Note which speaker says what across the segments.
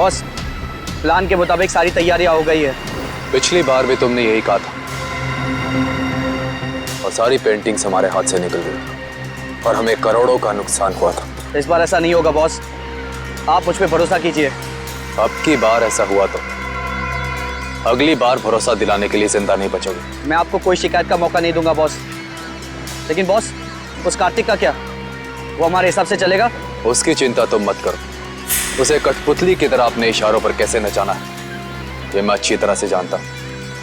Speaker 1: Boss, plan के मुताबिक सारी तैयारियां हो गई है।
Speaker 2: पिछली बार भी तुमने यही कहा था और सारी पेंटिंग्स हमारे हाथ से निकल गई और हमें करोड़ों का नुकसान हुआ था।
Speaker 1: इस बार ऐसा नहीं होगा बॉस, आप मुझ पे भरोसा कीजिए।
Speaker 2: अब की बार ऐसा हुआ तो अगली बार भरोसा दिलाने के लिए जिंदा नहीं बचोगे।
Speaker 1: मैं आपको कोई शिकायत का मौका नहीं दूंगा बॉस। लेकिन बॉस, उस कार्तिक का क्या? वो हमारे हिसाब से चलेगा?
Speaker 2: उसकी चिंता तुम मत करो। उसे कठपुतली की तरह अपने इशारों पर कैसे नचाना है ये मैं अच्छी तरह से जानता हूँ।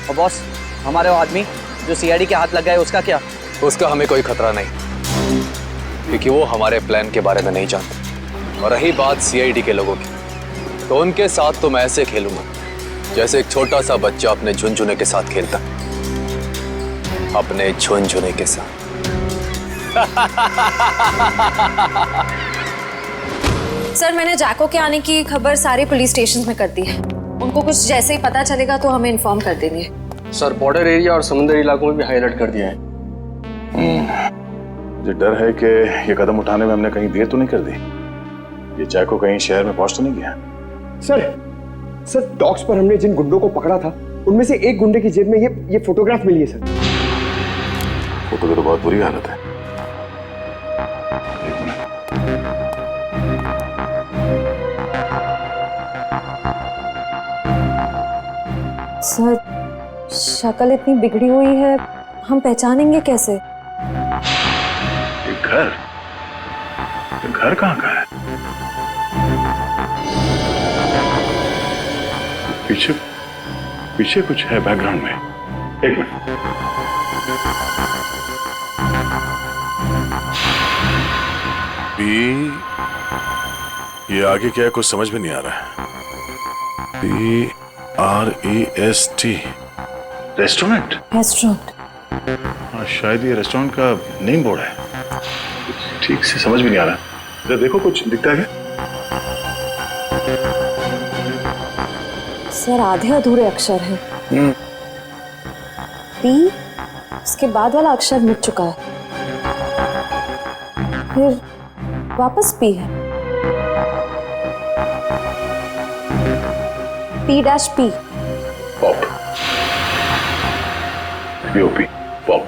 Speaker 1: और बॉस, हमारे वो आदमी जो सीआईडी के हाथ लग गया है, उसका क्या?
Speaker 2: उसका हमें कोई खतरा नहीं, क्योंकि वो हमारे प्लान के बारे में नहीं जानते। और रही बात सीआईडी के लोगों की, तो उनके साथ तो मैं ऐसे खेलूंगा जैसे एक छोटा सा बच्चा अपने झुनझुने के साथ खेलता, अपने झुनझुने के साथ।
Speaker 3: सर, मैंने जैको के आने की खबर सारे पुलिस स्टेशन में कर दी है। उनको कुछ जैसे ही पता चलेगा तो हमें इन्फॉर्म कर देंगे।
Speaker 4: सर, बॉर्डर एरिया और समुद्री इलाकों में भी हाई अलर्ट कर दिया है।
Speaker 5: मुझे डर है कि ये कदम उठाने में हमने कहीं देर तो नहीं कर दी। ये जैको कहीं शहर में पहुंच तो नहीं गया?
Speaker 4: सर डॉक्स पर हमने जिन गुंडों को पकड़ा था उनमें से एक गुंडे की जेब में ये फोटोग्राफ मिली है सर।
Speaker 5: फोटो की तो बहुत बुरी हालत है। एक मिनट।
Speaker 3: सर, शक्ल इतनी बिगड़ी हुई है, हम पहचानेंगे कैसे?
Speaker 5: ये घर कहाँ का है? पीछे कुछ है बैकग्राउंड में। एक मिनट। ये आगे क्या है कुछ समझ में नहीं आ रहा है। PREST restaurant. हाँ, शायद ये रेस्टोरेंट का नेम बोर्ड है। ठीक से समझ में नहीं आ रहा। जरा देखो कुछ दिखता है क्या?
Speaker 3: सर, आधे अधूरे अक्षर हैं। P, उसके बाद वाला अक्षर मिट चुका है, फिर वापस P है। P-P।
Speaker 5: पॉप। POP। पॉप।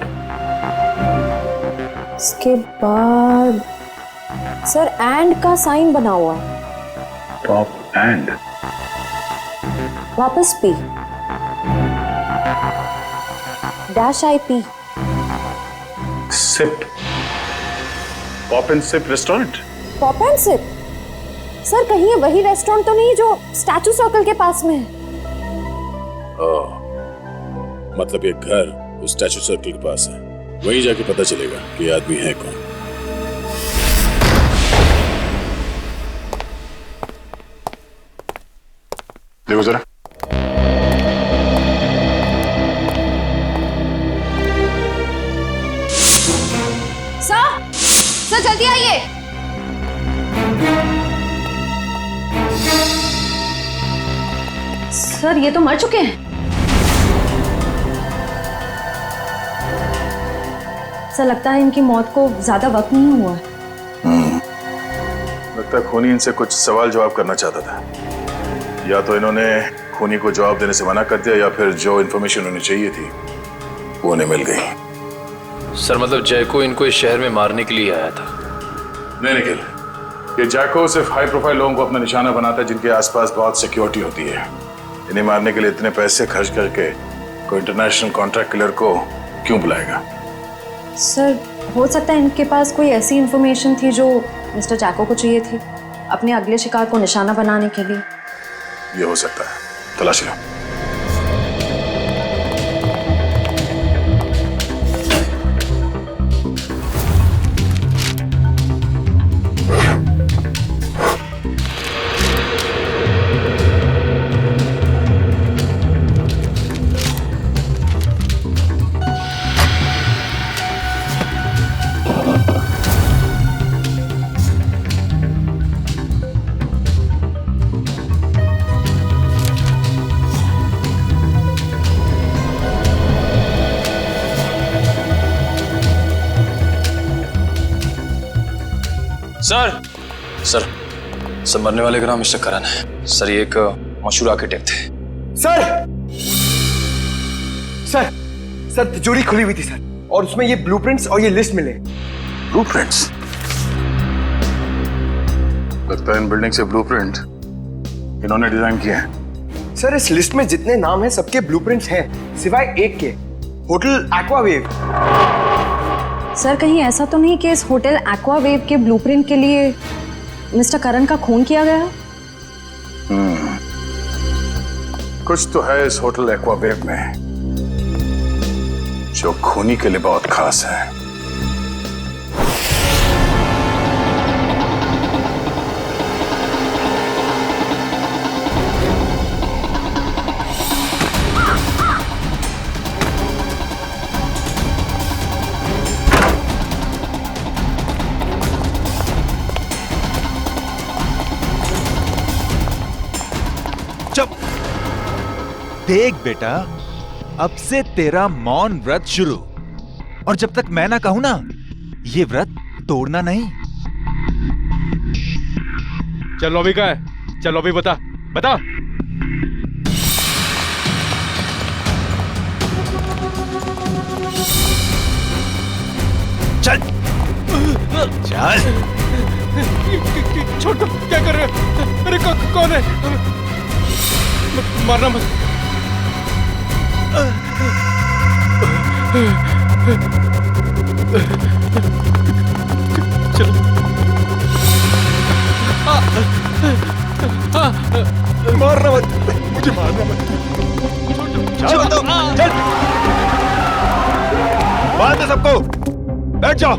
Speaker 3: उसके बाद सर एंड का साइन बना हुआ है।
Speaker 5: Pop and.
Speaker 3: वापस P। -IP।
Speaker 5: Sip. Pop and sip restaurant.
Speaker 3: Pop and sip. Sir, कहीं ये वही रेस्टोरेंट तो नहीं जो स्टैचू सर्कल के पास में है?
Speaker 5: मतलब ये घर उस स्टैचू सर्कल के पास है। वहीं जाके पता चलेगा कि ये आदमी है कौन। देखो जरा।
Speaker 3: सर जल्दी आइए। सर, ये तो मर चुके हैं। सर, लगता है इनकी मौत को ज्यादा वक्त नहीं हुआ है।
Speaker 5: लगता है खूनी इनसे कुछ सवाल जवाब करना चाहता था। या तो इन्होंने खूनी को जवाब देने से मना कर दिया या फिर जो इन्फॉर्मेशन उन्हें चाहिए थी वो उन्हें मिल गई।
Speaker 2: सर, मतलब जैको इनको इस शहर में मारने के लिए आया था?
Speaker 5: नहीं निखिल, ये जैको सिर्फ हाई प्रोफाइल लोगों को अपना निशाना बनाता है जिनके आसपास बहुत सिक्योरिटी होती है। इन्हें मारने के लिए इतने पैसे खर्च करके कोई इंटरनेशनल कॉन्ट्रैक्ट किलर को क्यों बुलाएगा?
Speaker 3: सर, हो सकता है इनके पास कोई ऐसी इंफॉर्मेशन थी जो मिस्टर जैको को चाहिए थी अपने अगले शिकार को निशाना बनाने के लिए।
Speaker 5: ये हो सकता है, तलाशी लो।
Speaker 2: सर मरने वाले का नाम मिस्टर करण है। सर ये एक मशहूर आर्किटेक्ट थे।
Speaker 4: सर सर सर तिजोरी खुली हुई थी सर, और उसमें ये ब्लूप्रिंट्स और ये लिस्ट मिले।
Speaker 5: ब्लूप्रिंट्स? लगता है इन बिल्डिंग से ब्लूप्रिंट इन्होंने डिजाइन किए हैं।
Speaker 4: सर इस लिस्ट में जितने नाम हैं सबके ब्लूप्रिंट्स हैं सिवाय एक के, होटल एक्वावेव।
Speaker 3: सर कहीं ऐसा तो नहीं कि इस होटल एक्वावेव के ब्लूप्रिंट के लिए मिस्टर करण का खून किया गया?
Speaker 5: कुछ तो है इस होटल एक्वावेव में जो खूनी के लिए बहुत खास है।
Speaker 6: देख बेटा, अब से तेरा मौन व्रत शुरू, और जब तक मैं ना कहूं ना, ये व्रत तोड़ना नहीं।
Speaker 7: चलो अभी क्या है? चलो अभी बता बता।
Speaker 6: चल चल।
Speaker 7: छोड़ दो, क्या कर रहे हो? अरे कौन है? मारना मत। चलो।
Speaker 6: मारना मत, मुझे मारना मत। चल तो, चल। बांध दे सबको, बैठ जाओ।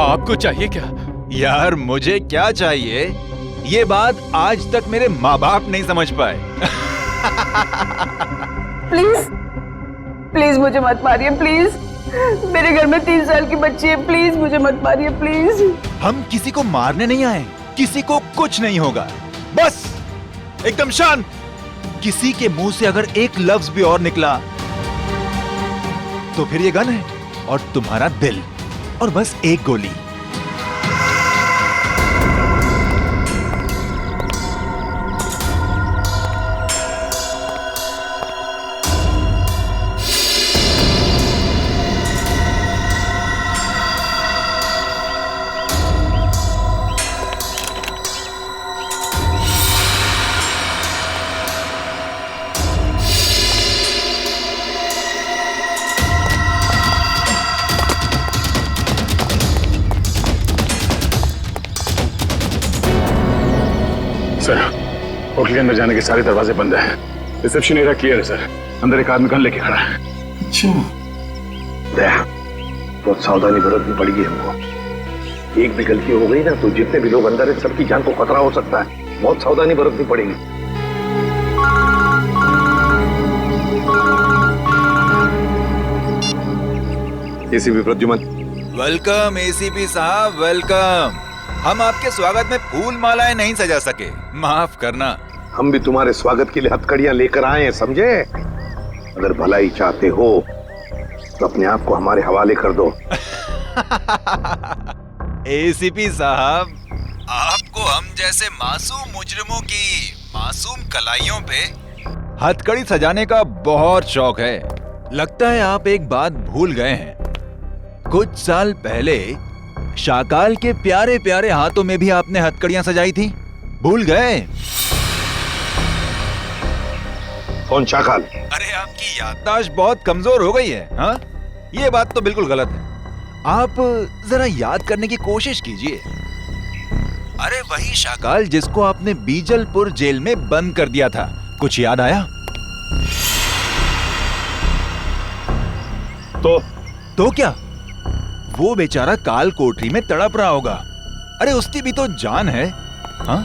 Speaker 7: आपको चाहिए क्या?
Speaker 6: यार मुझे क्या चाहिए, ये बात आज तक मेरे माँ बाप नहीं समझ पाए।
Speaker 8: प्लीज प्लीज मुझे मत मारिए, प्लीज। मेरे घर में 3 साल की बच्ची है, प्लीज मुझे मत मारिए, प्लीज।
Speaker 6: हम किसी को मारने नहीं आए, किसी को कुछ नहीं होगा, बस एकदम शांत। किसी के मुंह से अगर एक लफ्ज भी और निकला तो फिर ये गन है और तुम्हारा दिल, और बस एक गोली।
Speaker 5: सर होटल के अंदर जाने के सारे दरवाजे बंद हैं। रिसेप्शन एरिया क्लियर है सर। अंदर एक आदमी गन लेके खड़ा है। अच्छा
Speaker 9: दया, बहुत सावधानी बरतनी पड़ेगी हमको। एक भी गलती हो गई ना तो जितने भी लोग अंदर है सबकी जान को खतरा हो सकता है। बहुत सावधानी बरतनी पड़ेगी। एसीपी प्रद्युमन।
Speaker 6: वेलकम एसीपी साहब, वेलकम। हम आपके स्वागत में फूल मालाएं नहीं सजा सके, माफ करना।
Speaker 9: हम भी तुम्हारे स्वागत के लिए हथकड़ियां लेकर आए हैं, समझे? अगर भलाई चाहते हो तो अपने आप को हमारे हवाले कर दो।
Speaker 6: एसीपी साहब, आपको हम जैसे मासूम मुजरिमों की मासूम कलाइयों पे हथकड़ी सजाने का बहुत शौक है। लगता है आप एक बात भूल गए हैं। कुछ साल पहले शाकाल के प्यारे प्यारे हाथों में भी आपने हथकड़ियां सजाई थी, भूल गए?
Speaker 9: कौन शाकाल?
Speaker 6: अरे आपकी याददाश्त बहुत कमजोर हो गई है। हाँ, ये बात तो बिल्कुल गलत है। आप जरा याद करने की कोशिश कीजिए। अरे वही शाकाल जिसको आपने बीजलपुर जेल में बंद कर दिया था, कुछ याद आया? तो क्या? वो बेचारा काल कोठरी में तड़प रहा होगा। अरे उसकी भी तो जान है। हाँ?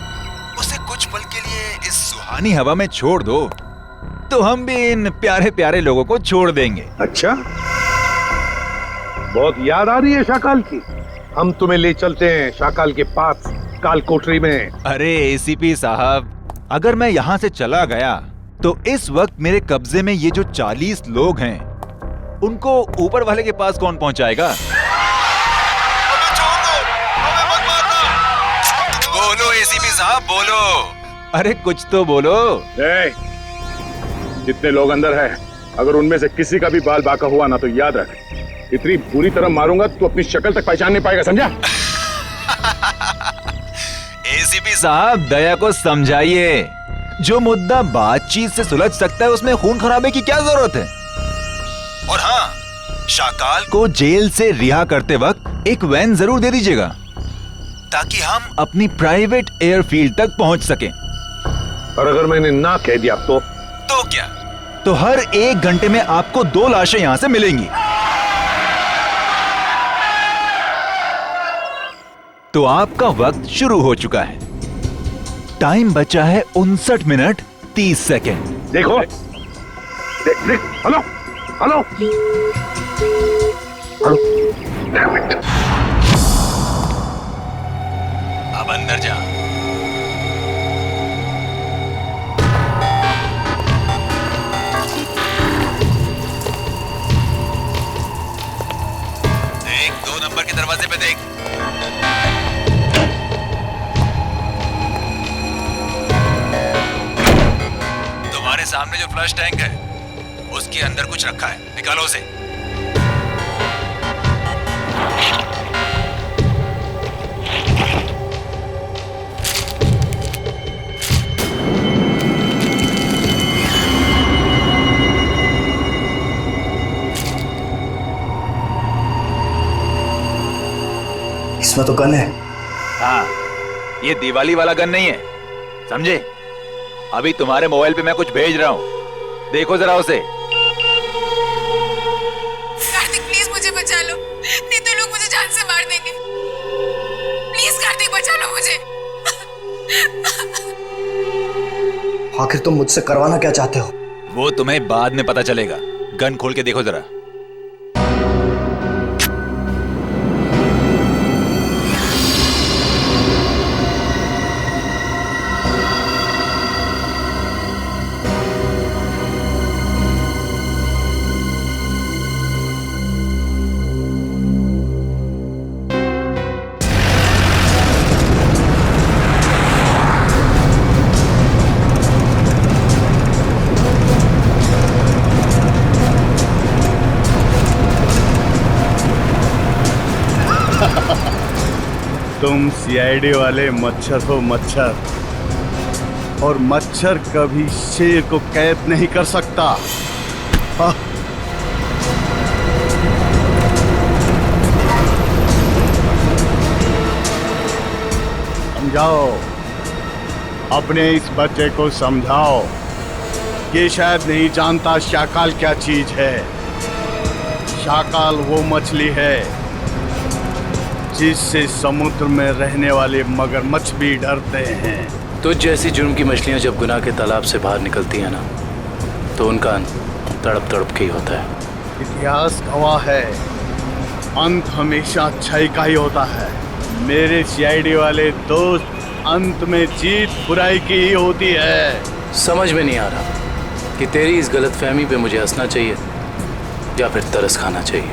Speaker 6: उसे कुछ पल के लिए इस सुहानी हवा में छोड़ दो तो हम भी इन प्यारे प्यारे लोगों को छोड़ देंगे।
Speaker 9: अच्छा, बहुत याद आ रही है शाकाल की। हम तुम्हें ले चलते हैं शाकाल के पास काल कोठरी में।
Speaker 6: अरे एसीपी साहब, अगर मैं यहाँ से चला गया तो इस वक्त मेरे कब्जे में ये जो 40 लोग हैं उनको ऊपर वाले के पास कौन पहुंचाएगा? साहब बोलो। अरे कुछ तो बोलो।
Speaker 5: जितने लोग अंदर हैं, अगर उनमें से किसी का भी बाल बाका हुआ ना तो याद रख, इतनी बुरी तरह मारूंगा तो अपनी शक्ल तक पहचान नहीं पाएगा, समझा?
Speaker 6: एसीपी साहब दया को समझाइए, जो मुद्दा बातचीत से सुलझ सकता है उसमें खून खराबे की क्या जरूरत है। और हाँ, शाकाल को जेल से रिहा करते वक्त एक वैन जरूर दे दीजिएगा ताकि हम अपनी प्राइवेट एयरफील्ड तक पहुंच सकें।
Speaker 9: और अगर मैंने ना कह दिया तो
Speaker 6: क्या? तो हर 1 घंटे में आपको 2 लाशें यहां से मिलेंगी। तो आपका वक्त शुरू हो चुका है। टाइम बचा है 59 मिनट 30 सेकेंड।
Speaker 9: देखो, देख, hello hello hello, Damn it.
Speaker 6: अब अंदर जा। देख, 2 नंबर के दरवाजे पे देख। तुम्हारे सामने जो फ्लश टैंक है उसके अंदर कुछ रखा है, निकालो उसे।
Speaker 1: इसमें तो गन है।
Speaker 6: हाँ, ये दिवाली वाला गन नहीं है, समझे? अभी तुम्हारे मोबाइल पे मैं कुछ भेज रहा हूँ, देखो जरा उसे।
Speaker 8: कार्तिक प्लीज मुझे बचा लो, नहीं तो लोग मुझे जान से मार देंगे। प्लीज कार्तिक बचा लो मुझे।
Speaker 1: आखिर तुम मुझसे करवाना क्या चाहते हो?
Speaker 6: वो तुम्हें बाद में पता चलेगा। गन खोल के देखो जरा।
Speaker 7: तुम सीआईडी वाले मच्छर हो मच्छर, और मच्छर कभी शेर को कैद नहीं कर सकता। समझाओ, अपने इस बच्चे को समझाओ। ये शायद नहीं जानता शाकाल क्या चीज है। शाकाल वो मछली है जिससे समुद्र में रहने वाले मगरमच्छ भी डरते हैं।
Speaker 10: तो जैसी जुर्म की मछलियां जब गुनाह के तालाब से बाहर निकलती हैं ना, तो उनका अंत तड़प तड़प के ही होता है।
Speaker 7: इतिहास गवाह है, अंत हमेशा अच्छाई का ही होता है। मेरे सीआईडी वाले दोस्त, अंत में जीत बुराई की ही होती है।
Speaker 10: समझ में नहीं आ रहा कि तेरी इस गलतफहमी पे मुझे हंसना चाहिए या फिर तरस खाना चाहिए।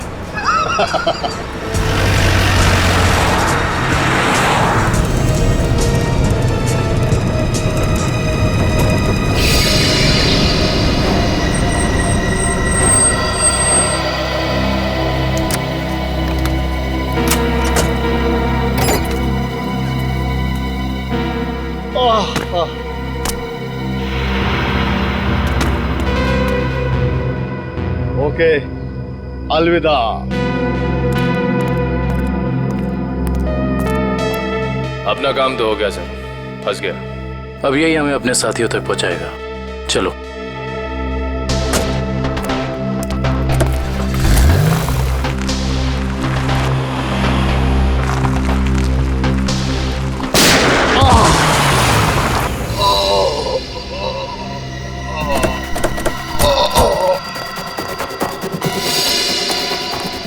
Speaker 7: ओके, अलविदा।
Speaker 10: अपना काम तो हो गया सर, फंस गया। अब यही हमें अपने साथियों तक पहुंचाएगा। चलो।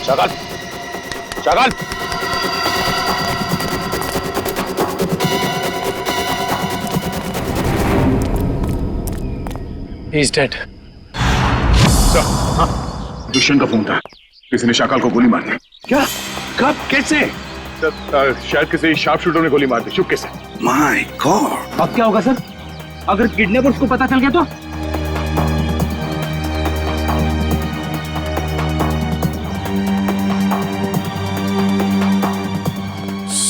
Speaker 5: Shakaal, Shakaal,
Speaker 10: He's dead.
Speaker 5: दुष्यंत का फोन था, किसी ने शाकाल को गोली मार दी।
Speaker 9: क्या? कब? कैसे?
Speaker 5: शायद किसी शार्प शूटर ने गोली मार दी चुपके से।
Speaker 9: My God.
Speaker 1: अब क्या होगा सर? अगर किडनैपर्स को पता चल गया तो?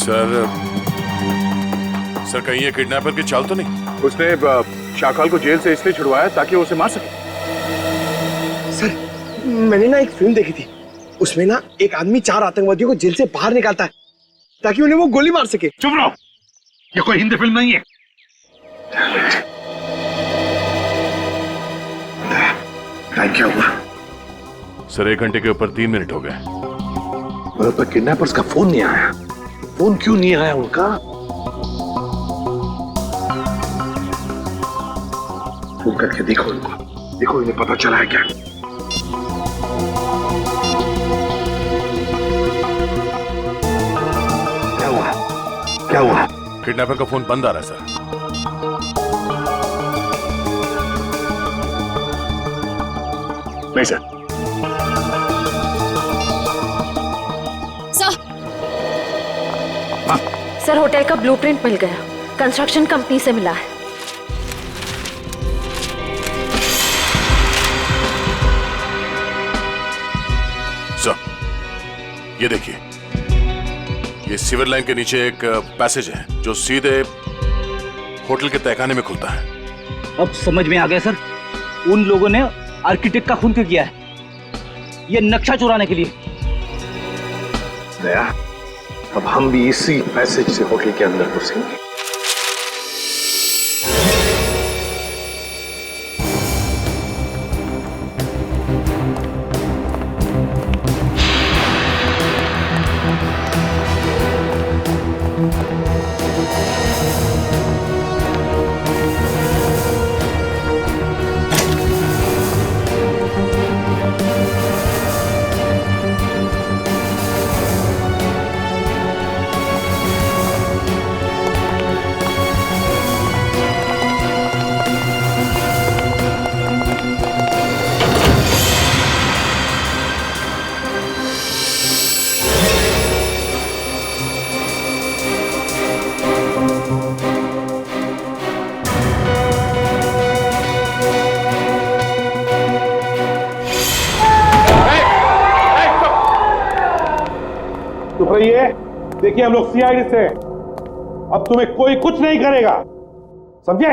Speaker 5: सर कहीं ये किडनैपर की चाल तो नहीं? उसने शाकाल को जेल से इसलिए छुड़वाया ताकि वो उसे मार सके।
Speaker 4: सर मैंने ना एक फिल्म देखी थी, उसमें ना एक आदमी 4 आतंकवादियों को जेल से बाहर निकालता है ताकि उन्हें वो गोली मार सके।
Speaker 5: चुप रहो, ये कोई हिंदी फिल्म नहीं है।
Speaker 9: क्या हुआ?
Speaker 5: सर 1 घंटे के ऊपर 3 मिनट हो गए।
Speaker 9: पर किडनैपर्स का फोन नहीं आया। फोन क्यों नहीं आया उनका? फोन करके देखो इनको, देखो इन्हें पता चला है क्या? क्या हुआ? क्या हुआ?
Speaker 5: किडनैपर का फोन बंद आ रहा है सर। नहीं सर।
Speaker 3: सर होटल का ब्लूप्रिंट मिल गया, कंस्ट्रक्शन कंपनी से मिला है।
Speaker 5: सर ये देखिए, ये सीवर लाइन के नीचे एक पैसेज है जो सीधे होटल के तहखाने में खुलता है।
Speaker 1: अब समझ में आ गया सर, उन लोगों ने आर्किटेक्ट का खून क्यों किया है? ये नक्शा चुराने के लिए।
Speaker 9: दया, अब हम भी इसी पैसेज से होटल के अंदर घुसेंगे।
Speaker 11: रहिए, देखिए हम लोग सीआईडी से, अब तुम्हें कोई कुछ नहीं करेगा, समझे?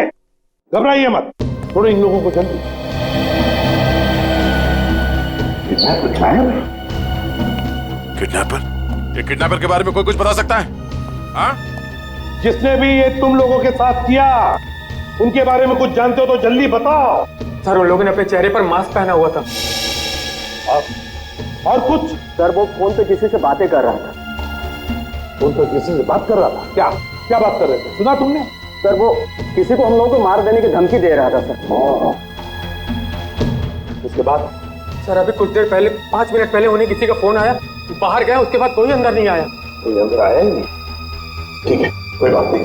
Speaker 11: घबराइए मत, थोड़े इन लोगों को जल्दी।
Speaker 5: किडनैपर? ये किडनैपर के बारे में कोई कुछ बता सकता है? हाँ?
Speaker 11: जिसने भी ये तुम लोगों के साथ किया, उनके बारे में कुछ जानते हो तो जल्दी बताओ।
Speaker 12: सर उन लोगों ने अपने चेहरे पर मास्क पहना हुआ था।
Speaker 11: और कुछ?
Speaker 12: सर वो फोन पे किसी से बातें कर रहा था।
Speaker 11: फोन पे किसी से बात कर रहा था? क्या क्या बात कर रहे थे, सुना तुमने?
Speaker 12: सर वो किसी को हम लोगों को मार देने की धमकी दे रहा था सर।
Speaker 11: उसके बाद?
Speaker 12: सर अभी कुछ देर पहले, 5 मिनट पहले उन्हें किसी का फोन आया, बाहर गया, उसके बाद कोई अंदर नहीं आया।
Speaker 11: कोई अंदर आया ही नहीं? ठीक है, कोई बात नहीं,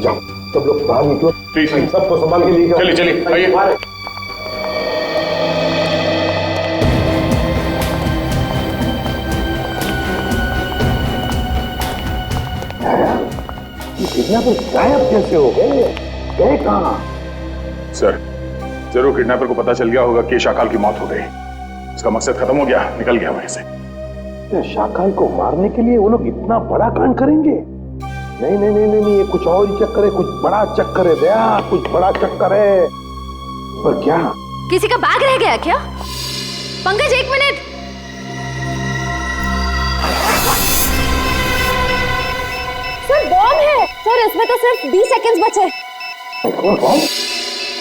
Speaker 11: जाओ सब लोग बाहर निकलो, प्लीज सबको संभाल के लिए।
Speaker 5: चलिए चलिए आइए।
Speaker 11: किडनैपर गायब कैसे हो गए? गए कहां?
Speaker 5: सर जरूर किडनैपर को पता चल गया होगा कि शाकाल की मौत हो गई, उसका मकसद खत्म हो गया, निकल गया वहीं से।
Speaker 11: शाकाल को मारने के लिए वो लोग इतना बड़ा कांड करेंगे? नहीं नहीं नहीं नहीं, ये कुछ और ही चक्कर है, कुछ बड़ा चक्कर है दया, कुछ बड़ा चक्कर है। पर क्या?
Speaker 3: किसी का बैग रह गया क्या? पंकज 1 मिनट। सर बॉम्ब है सर, इसमें तो सिर्फ 20 सेकंड्स बचे।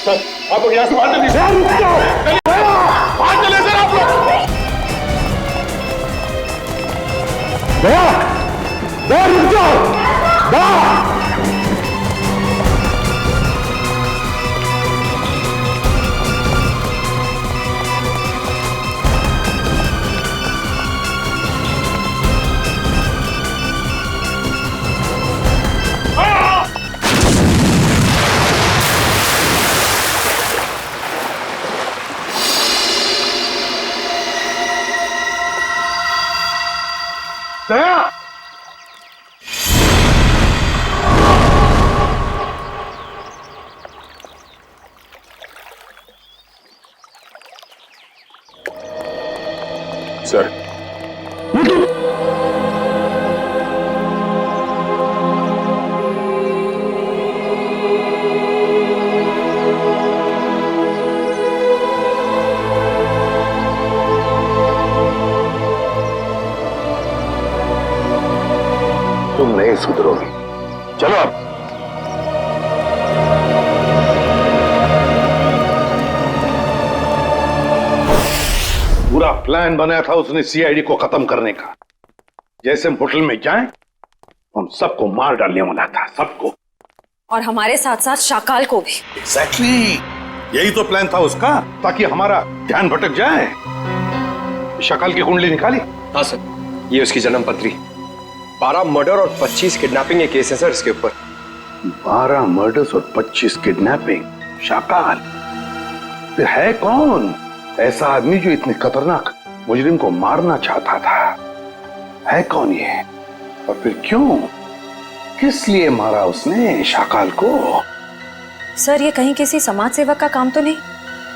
Speaker 11: सर आप लोग यहाँ से बाहर चलिए। बाहर चले सर आप लोग। दया, दया रुक जाओ। दया
Speaker 5: सर,
Speaker 11: तुम नहीं सुधरोगे। चलो अब। पूरा प्लान बनाया था उसने सीआईडी को खत्म करने का। जैसे हम होटल में जाएं, हम सबको मार डालने वाला था, सबको।
Speaker 3: और हमारे साथ साथ शाकाल को भी।
Speaker 11: एग्जैक्टली, यही तो प्लान था उसका, ताकि हमारा ध्यान भटक जाए। शाकाल की कुंडली निकाली?
Speaker 13: हाँ सर, ये उसकी जन्म पत्री। 12 मर्डर और 25 किडनैपिंग के केस है सर इसके ऊपर।
Speaker 11: 12 मर्डर्स और 25 किडनैपिंग। शाकाल फिर है कौन ऐसा आदमी जो इतने खतरनाक मुजरिम को मारना चाहता था? है कौन ये, और फिर क्यों, किस लिए मारा उसने शाकाल को?
Speaker 3: सर, ये कहीं किसी समाज सेवक का काम तो नहीं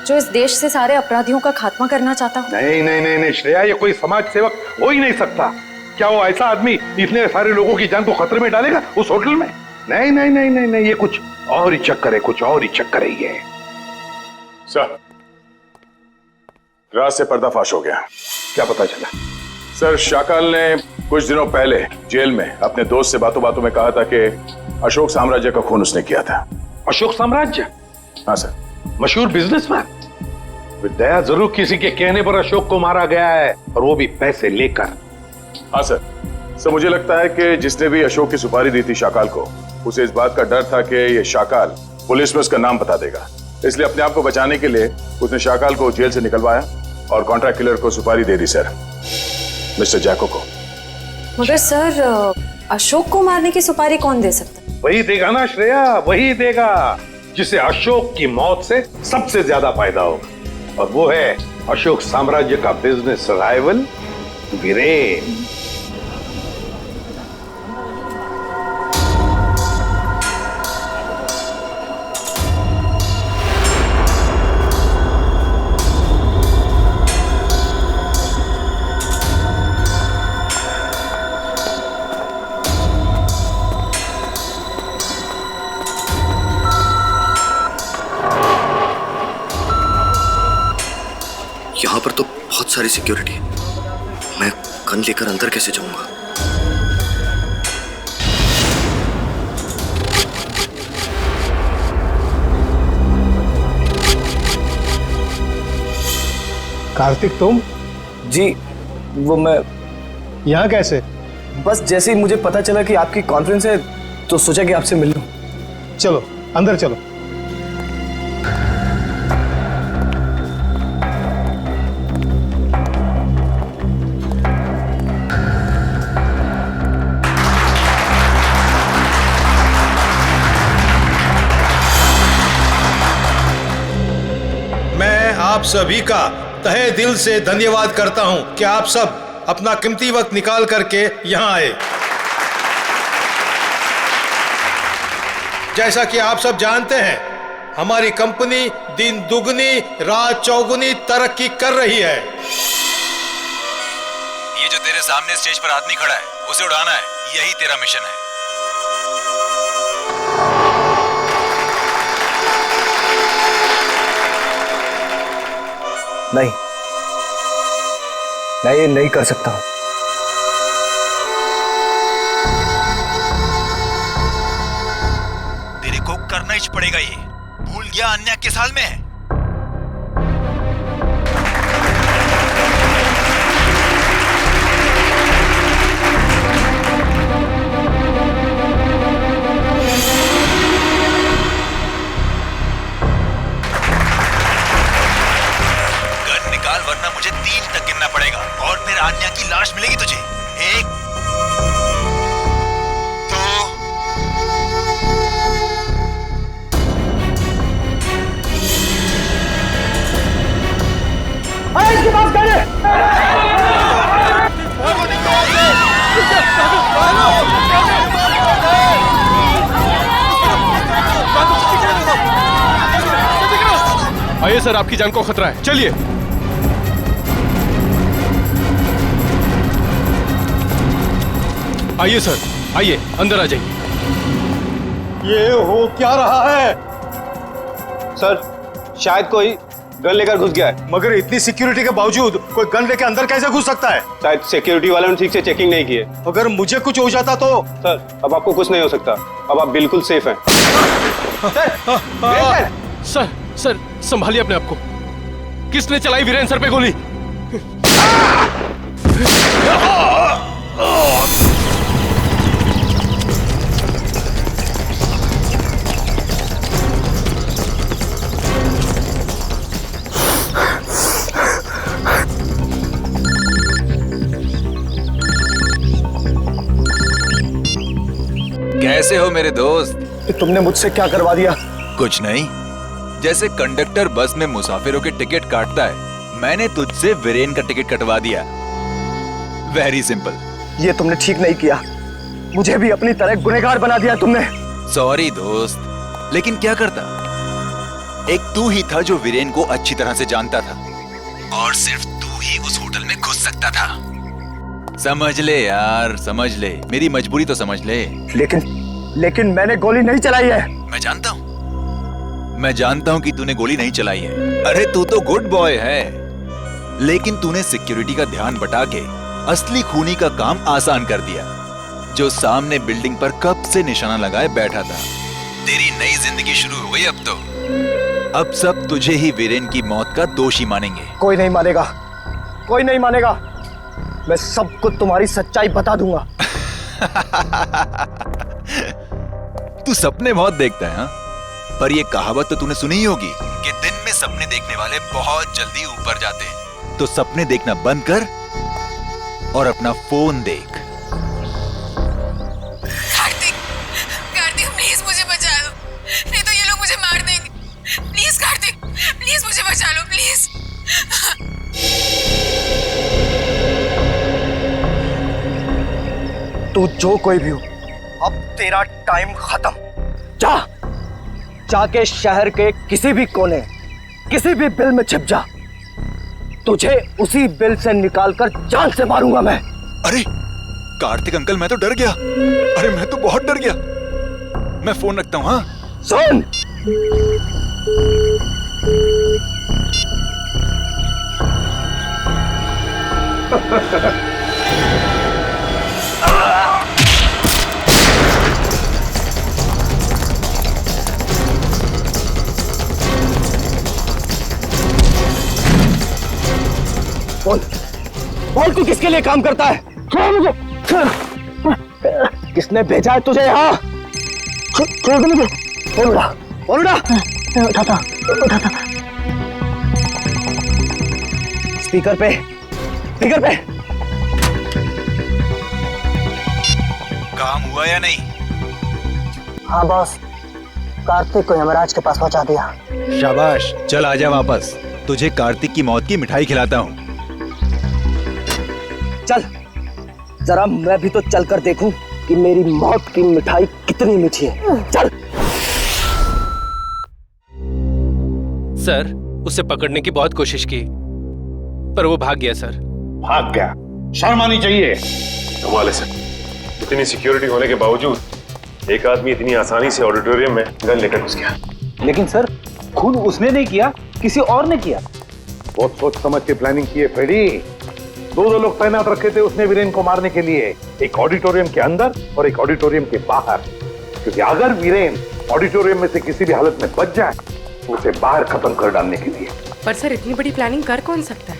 Speaker 3: जो इस देश से सारे अपराधियों का खात्मा करना चाहता हो?
Speaker 11: नहीं नहीं नहीं नहीं श्रेया, ये कोई समाज सेवक हो ही नहीं सकता। क्या वो ऐसा आदमी इतने सारे लोगों की जान को खतरे में डालेगा उस होटल में? नहीं नहीं नहीं नहीं नहीं, ये कुछ और ही चक्कर है, कुछ और ही चक्कर है ये।
Speaker 5: सर, रात से पर्दाफाश हो गया।
Speaker 11: क्या पता चला?
Speaker 5: सर, शाकाल ने कुछ दिनों पहले जेल में अपने दोस्त से बातों बातों में कहा था कि अशोक साम्राज्य का खून उसने किया था।
Speaker 11: अशोक साम्राज्य?
Speaker 5: हाँ सर।
Speaker 11: मशहूर बिजनेसमैन। दया जरूर किसी के कहने पर अशोक को मारा गया है, और वो भी पैसे लेकर।
Speaker 5: हाँ सर। सर, मुझे लगता है कि जिसने भी अशोक की सुपारी दी थी शाकाल को, उसे इस बात का डर था कि ये शाकाल पुलिस में उसका नाम बता देगा, इसलिए अपने आप को बचाने के लिए उसने शाकाल को जेल से निकलवाया और कॉन्ट्रैक्ट किलर को सुपारी दे दी सर, मिस्टर जैको को।
Speaker 3: मगर सर, अशोक को मारने की सुपारी कौन दे सकता?
Speaker 11: वही देगा ना श्रेया, वही देगा जिसे अशोक की मौत से सबसे ज्यादा फायदा होगा, और वो है अशोक साम्राज्य का बिजनेस राइवल वीरेन।
Speaker 14: यहाँ पर तो बहुत सारी सिक्योरिटी है, मैं गन लेकर अंदर कैसे जाऊंगा?
Speaker 4: कार्तिक, तुम?
Speaker 13: जी, वो मैं
Speaker 4: यहाँ कैसे?
Speaker 13: बस जैसे ही मुझे पता चला कि आपकी कॉन्फ्रेंस है तो सोचा कि आपसे मिल लूं।
Speaker 4: चलो अंदर चलो।
Speaker 15: आप सभी का तहे दिल से धन्यवाद करता हूं कि आप सब अपना कीमती वक्त निकाल करके यहां आए। जैसा कि आप सब जानते हैं, हमारी कंपनी दिन दुगनी रात चौगुनी तरक्की कर रही है।
Speaker 6: ये जो तेरे सामने स्टेज पर आदमी खड़ा है, उसे उड़ाना है, यही तेरा मिशन है।
Speaker 13: नहीं, मैं ये नहीं कर सकता हूं।
Speaker 6: तेरे को करना ही पड़ेगा, ये भूल गया अन्य के साल में है। वरना मुझे 3 तक गिनना पड़ेगा और फिर आन्या की लाश मिलेगी तुझे। 1 2
Speaker 4: इसके पास गाड़ी है।
Speaker 12: आइए सर, आपकी जान को खतरा है, चलिए। आइए सर, आइए अंदर आ जाइए।
Speaker 15: ये हो क्या रहा है?
Speaker 16: सर, शायद कोई गन लेकर घुस गया है।
Speaker 15: मगर इतनी सिक्योरिटी के बावजूद कोई गन लेकर अंदर कैसे घुस सकता है?
Speaker 16: शायद सिक्योरिटी वालों ने ठीक से चेकिंग नहीं की है।
Speaker 15: अगर मुझे कुछ हो जाता तो?
Speaker 16: सर, अब आपको कुछ नहीं हो सकता, अब आप बिल्कुल सेफ हैं।
Speaker 12: सर, सर संभालिए अपने आप को। किसने चलाई वीरेन सर पे गोली?
Speaker 6: कैसे हो मेरे दोस्त?
Speaker 4: तुमने मुझसे क्या करवा दिया?
Speaker 6: कुछ नहीं, जैसे कंडक्टर बस में मुसाफिरों के टिकट काटता है, मैंने तुझसे वीरेन का टिकट कटवा दिया। Very simple.
Speaker 4: ये तुमने ठीक नहीं किया, मुझे भी अपनी तरह गुनहगार बना दिया तुमने।
Speaker 6: सॉरी दोस्त, लेकिन क्या करता, एक तू ही था जो वीरेन को अच्छी तरह से जानता था, और सिर्फ तू ही उस होटल में घुस सकता था। समझ ले यार, समझ ले, मेरी मजबूरी तो समझ ले।
Speaker 4: लेकिन मैंने गोली नहीं चलाई है।
Speaker 6: मैं जानता हूं कि तूने गोली नहीं चलाई है। अरे तू तो गुड बॉय है, लेकिन तूने सिक्योरिटी का ध्यान बटा के असली खूनी का काम आसान कर दिया, जो सामने बिल्डिंग पर कब से निशाना लगाए बैठा था। तेरी नई जिंदगी शुरू हो गई अब तो। अब सब तुझे ही वीरेन की मौत का दोषी मानेंगे।
Speaker 4: कोई नहीं मानेगा, कोई नहीं मानेगा। मैं सबको तुम्हारी सच्चाई बता दूंगा।
Speaker 6: तू सपने बहुत देखता है, हाँ? पर ये कहावत तो तूने सुनी ही होगी कि दिन में सपने देखने वाले बहुत जल्दी ऊपर जाते हैं। तो सपने देखना बंद कर और अपना फोन देख।
Speaker 17: कार्तिक, कार्तिक प्लीज मुझे बचा लो, नहीं तो ये लोग मुझे मार देंगे। प्लीज कार्तिक, प्लीज मुझे बचा लो, प्लीज।
Speaker 4: तू जो कोई भी हो, अब तेरा टाइम खत्म। जाके शहर के किसी भी कोने, किसी भी बिल में छिप जा। तुझे उसी बिल से निकालकर जान से मारूंगा मैं।
Speaker 6: अरे कार्तिक अंकल, मैं तो डर गया। अरे मैं तो बहुत डर गया। मैं फोन रखता हूँ। हाँ
Speaker 4: सुन, बोल तू किसके लिए काम करता है? मुझे किसने भेजा है तुझे यहाँ? बोल उठा। स्पीकर पे
Speaker 6: काम हुआ या नहीं?
Speaker 18: हाँ बॉस, कार्तिक को यमराज के पास पहुंचा दिया।
Speaker 6: शाबाश, चल आजा वापस, तुझे कार्तिक की मौत की मिठाई खिलाता हूँ।
Speaker 4: चल, जरा मैं भी तो चलकर देखूं कि मेरी मौत की मिठाई कितनी मीठी है। चल।
Speaker 12: सर, उसे पकड़ने की बहुत कोशिश की, पर वो भाग गया सर।
Speaker 11: भाग गया? शर्म आनी चाहिए।
Speaker 19: कमाल है सर, इतनी सिक्योरिटी होने के बावजूद एक आदमी इतनी आसानी से ऑडिटोरियम में गन लेकर घुस गया।
Speaker 16: लेकिन सर, खुद उसने नहीं किया, किसी और ने किया।
Speaker 11: बहुत सोच समझ के प्लानिंग की है फ्रेडी। दो लोग तैनात रखे थे उसने वीरेन को मारने के लिए, एक ऑडिटोरियम के अंदर और एक ऑडिटोरियम के बाहर। क्योंकि अगर वीरेन ऑडिटोरियम में से किसी भी हालत में बच जाए तो उसे बाहर खत्म कर डालने के लिए।
Speaker 20: पर सर, इतनी बड़ी प्लानिंग कर कौन सकता है?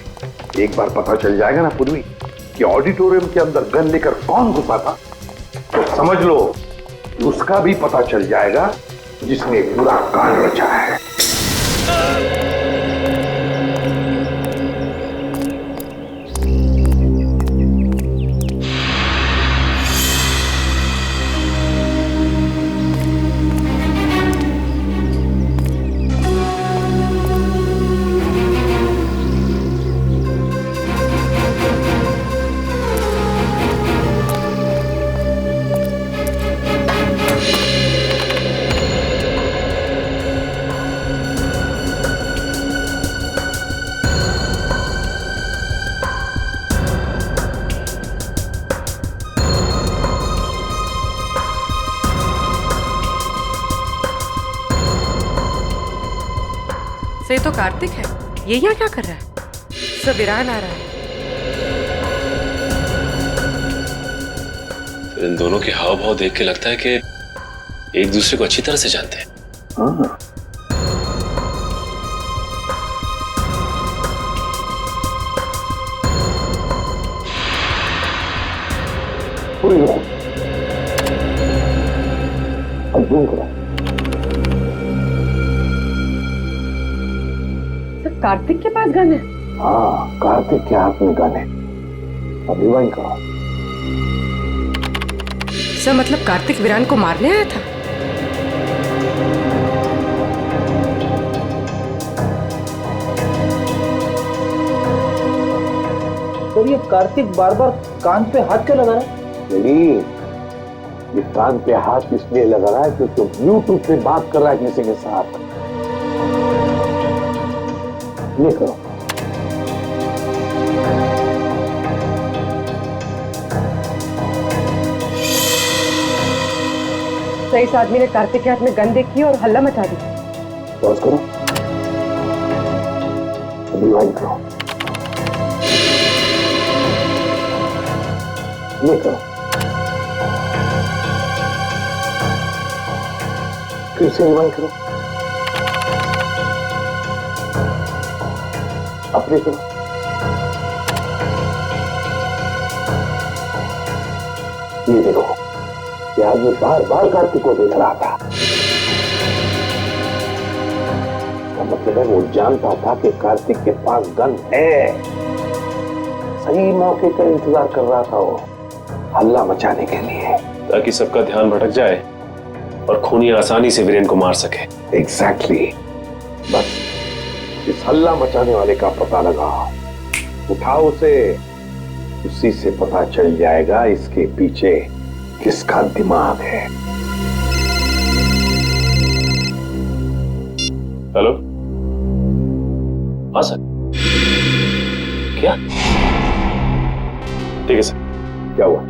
Speaker 11: एक बार पता चल जाएगा ना पूर्वी कि ऑडिटोरियम के अंदर गन लेकर कौन घुसा था, तो समझ लो उसका भी पता चल जाएगा जिसने पूरा कांड रचा है।
Speaker 20: तो कार्तिक है, ये यहाँ क्या कर रहा है? सब वीरान आ रहा है।
Speaker 19: इन दोनों के हाव भाव देख के लगता है कि एक दूसरे को अच्छी तरह से जानते हैं।
Speaker 11: हाँ।
Speaker 20: कार्तिक के पास गन है?
Speaker 11: हाँ, कार्तिक के हाथ में गन है। अभी वही करो।
Speaker 20: सर मतलब कार्तिक वीरान को मारने आया था?
Speaker 18: सर ये कार्तिक बार बार कान पे हाथ क्यों लगा रहा है?
Speaker 11: ये कान पे हाथ इसलिए लगा रहा है क्योंकि ब्लूटूथ से बात कर रहा है किसी के साथ। ये करो।
Speaker 20: सर इस आदमी ने कार्तिक के हाथ में गन देखी और हल्ला मचा दी।
Speaker 11: पॉज करो। अभी वाइन करो। ये करो। फिर से रिवाइंड करो। अपने करो। ये देखो, ये आदमी बार बार कार्तिक को देख रहा था। इसका मतलब है वो जानता था कि कार्तिक के पास गन है। सही मौके का इंतजार कर रहा था वो, हल्ला मचाने के लिए,
Speaker 19: ताकि सबका ध्यान भटक जाए और खूनी आसानी से वीरेन को मार सके।
Speaker 11: एग्जैक्टली। बस इस हल्ला मचाने वाले का पता लगाओ, उठाओ उसे, उसी से पता चल जाएगा इसके पीछे किसका दिमाग है।
Speaker 19: हेलो, हाँ सर। क्या? ठीक है सर।
Speaker 11: क्या हुआ?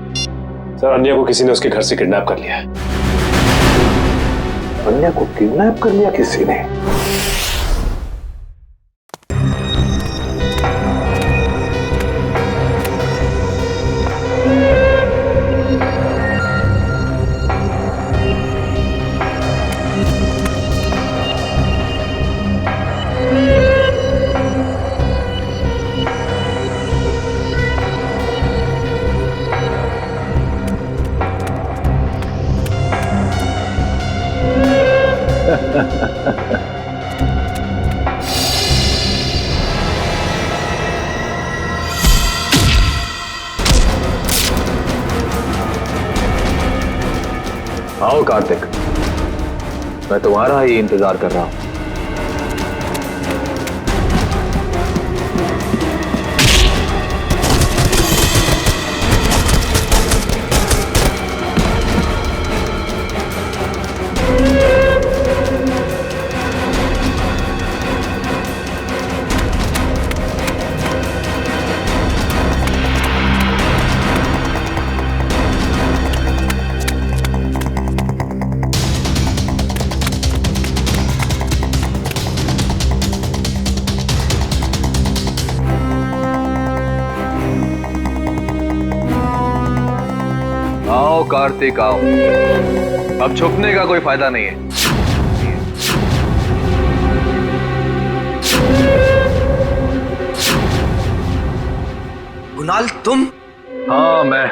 Speaker 19: सर अन्या को किसी ने उसके घर से किडनैप कर लिया है।
Speaker 11: अन्या को किडनैप कर लिया किसी ने?
Speaker 2: आओ कार्तिक, मैं तुम्हारा ही इंतजार कर रहा हूं। आओ कार्तिक आओ, अब छुपने का कोई फायदा नहीं है।
Speaker 14: कुणाल तुम?
Speaker 2: हाँ मैं।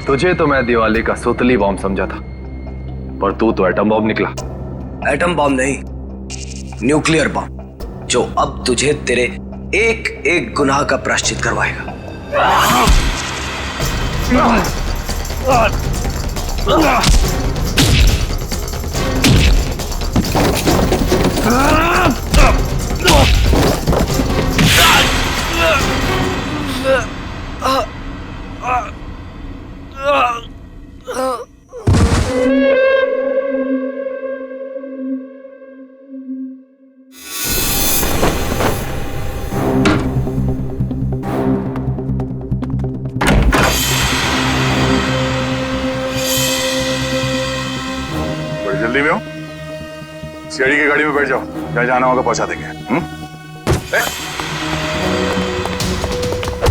Speaker 2: तुझे तो मैं दिवाली का सुतली बॉम्ब समझा था, पर तू तो एटम बॉम्ब निकला।
Speaker 14: एटम बॉम्ब नहीं, न्यूक्लियर बॉम्ब, जो अब तुझे तेरे एक एक गुनाह का प्रायश्चित करवाएगा।
Speaker 5: सीआईडी की गाड़ी में बैठ जाओ, जहाँ जाना होगा पहुंचा देंगे।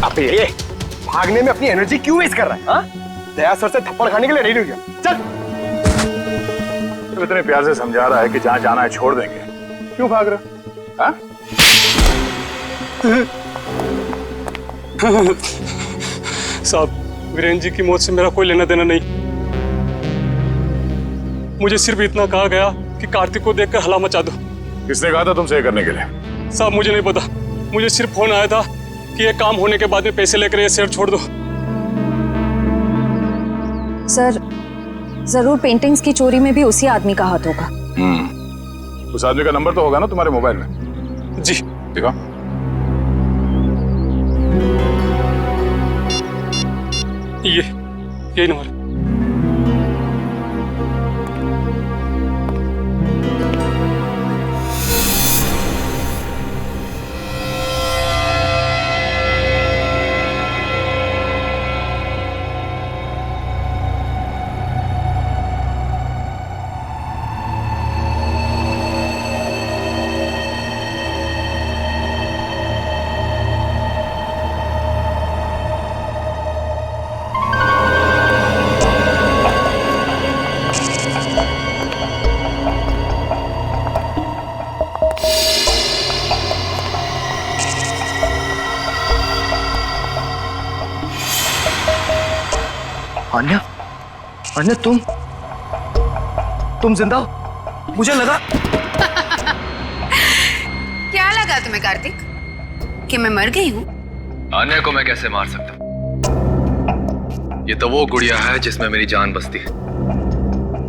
Speaker 4: अबे ये भागने में अपनी एनर्जी क्यों वेस्ट कर रहा है? हाँ? दया सर से थप्पड़ खाने के लिए नहीं रुक गया। चल।
Speaker 5: तो इतने प्यार से समझा रहा है कि जहाँ जाना है छोड़ देंगे, क्यों भाग रहा? हाँ?
Speaker 12: साहब, वीरेंद्र जी की मौत से मेरा कोई लेना देना नहीं। मुझे सिर्फ इतना कहा गया कि कार्तिक को देखकर हला मचा दो।
Speaker 5: किसने कहा था तुमसे ये करने के लिए?
Speaker 12: साहब मुझे नहीं पता, मुझे सिर्फ फोन आया था कि ये काम होने के बाद में पैसे लेकर ये शहर छोड़ दो।
Speaker 3: सर, जरूर पेंटिंग्स की चोरी में भी उसी आदमी का हाथ होगा।
Speaker 5: उस आदमी का नंबर तो होगा ना तुम्हारे मोबाइल में?
Speaker 12: जी।
Speaker 5: देखो।
Speaker 12: यही नंबर।
Speaker 14: अन्या, अन्या तुम जिंदा हो? मुझे लगा।
Speaker 17: क्या लगा तुम्हें कार्तिक कि मैं मर गई हूँ?
Speaker 2: अन्या को मैं कैसे मार सकता हूँ? ये तो वो गुड़िया है जिसमें मेरी जान बसती है।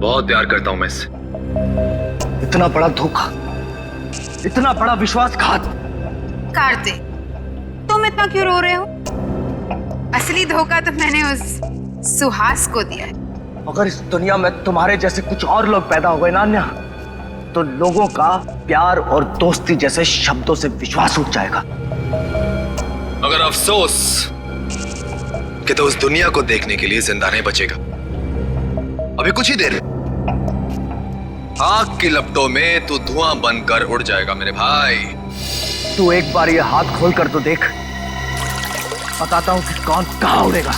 Speaker 2: बहुत प्यार करता हूँ मैं इससे।
Speaker 14: इतना बड़ा धोखा, इतना बड़ा विश्वासघात।
Speaker 17: कार्तिक, तुम इतना क्यों रो रहे हो? असली धोखा तो मैंने उस सुहास को दिया है।
Speaker 14: अगर इस दुनिया में तुम्हारे जैसे कुछ और लोग पैदा हो गए ना अन्या, तो लोगों का प्यार और दोस्ती जैसे शब्दों से विश्वास उठ जाएगा।
Speaker 2: मगर अफसोस कि तो उस दुनिया को देखने के लिए जिंदा नहीं बचेगा। अभी कुछ ही देर, आग की लपटों में तू धुआं बनकर उड़ जाएगा मेरे भाई।
Speaker 14: तू एक बार ये हाथ खोल कर तो देख, बताता हूं कि कौन कहां उड़ेगा।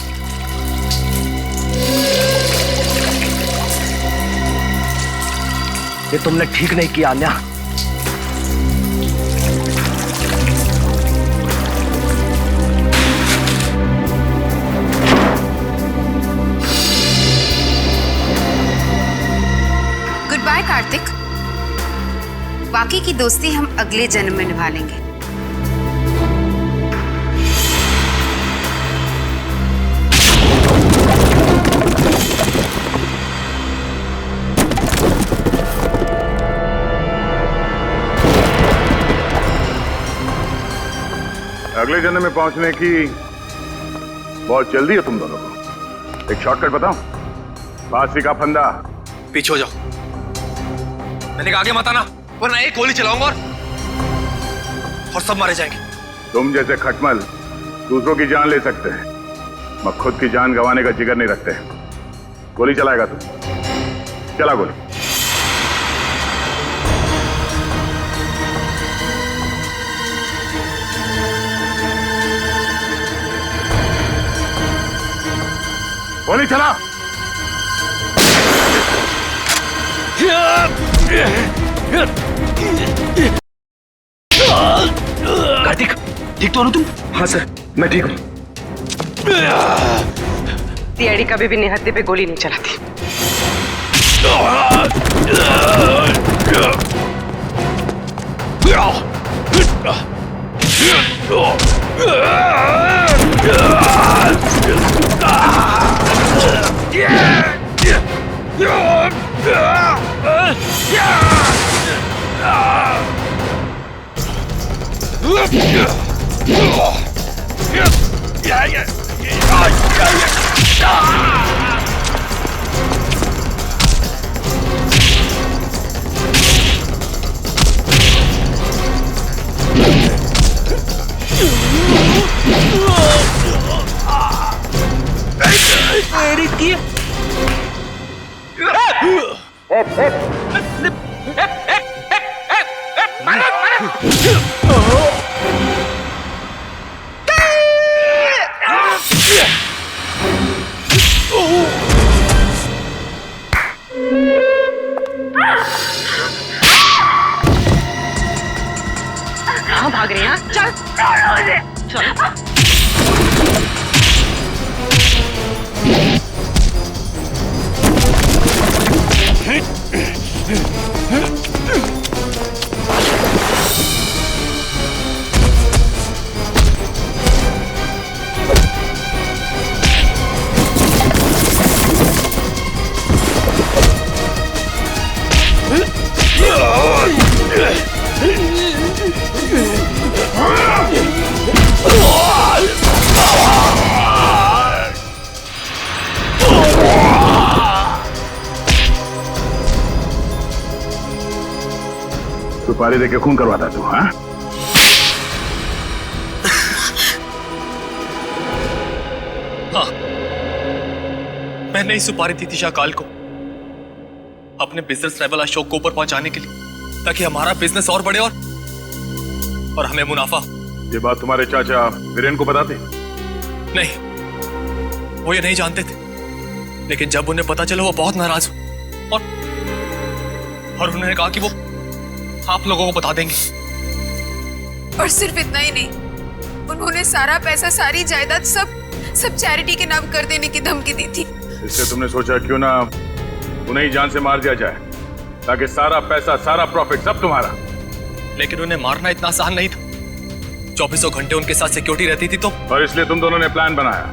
Speaker 14: ये तुमने ठीक नहीं किया अन्या।
Speaker 17: गुड बाय कार्तिक, बाकी की दोस्ती हम अगले जन्म में निभा लेंगे।
Speaker 5: अगले जन्म में पहुंचने की बहुत जल्दी है तुम दोनों को। एक शॉर्टकट बताऊं? फांसी का फंदा।
Speaker 2: पीछे हो जाओ। मैंने कहा आगे मत आना, वरना एक गोली चलाऊंगा और सब मारे जाएंगे।
Speaker 5: तुम जैसे खटमल दूसरों की जान ले सकते हैं, मगर खुद की जान गंवाने का जिगर नहीं रखते। गोली चलाएगा तू? चला गोली। गोली चला।
Speaker 14: कार्तिक, ठीक तो हो तुम? हाँ सर, मैं ठीक हूँ।
Speaker 20: सीआईडी कभी भी निहत्थे पे गोली नहीं चलाती। कहाँ भाग रही हैं? चल चल।
Speaker 5: सुपारी देके खून करवाता तू, हाँ?
Speaker 21: हाँ, मैंने ही सुपारी दी थी शाकाल को अपने बिजनेस ट्रैवल अशोक को ऊपर पहुंचाने के लिए, ताकि हमारा बिजनेस और बढ़े और हमें मुनाफा।
Speaker 5: ये बात तुम्हारे चाचा वीरेन को बताते?
Speaker 21: नहीं, वो ये नहीं जानते थे, लेकिन जब उन्हें पता चला वो बहुत नाराज हुए और उन्होंने कहा कि वो आप लोगों को बता देंगे।
Speaker 17: और सिर्फ इतना ही नहीं, उन्होंने सारा पैसा, सारी जायदाद सब चैरिटी के नाम कर देने की धमकी दी थी।
Speaker 5: इससे तुमने सोचा क्यों ना उन्हें ही जान से मार दिया जाए, ताकि सारा पैसा, सारा प्रॉफिट सब तुम्हारा।
Speaker 21: लेकिन उन्हें मारना इतना आसान नहीं था। 2400 घंटे उनके साथ सिक्योरिटी रहती थी तो।
Speaker 5: और इसलिए तुम दोनों ने प्लान बनाया,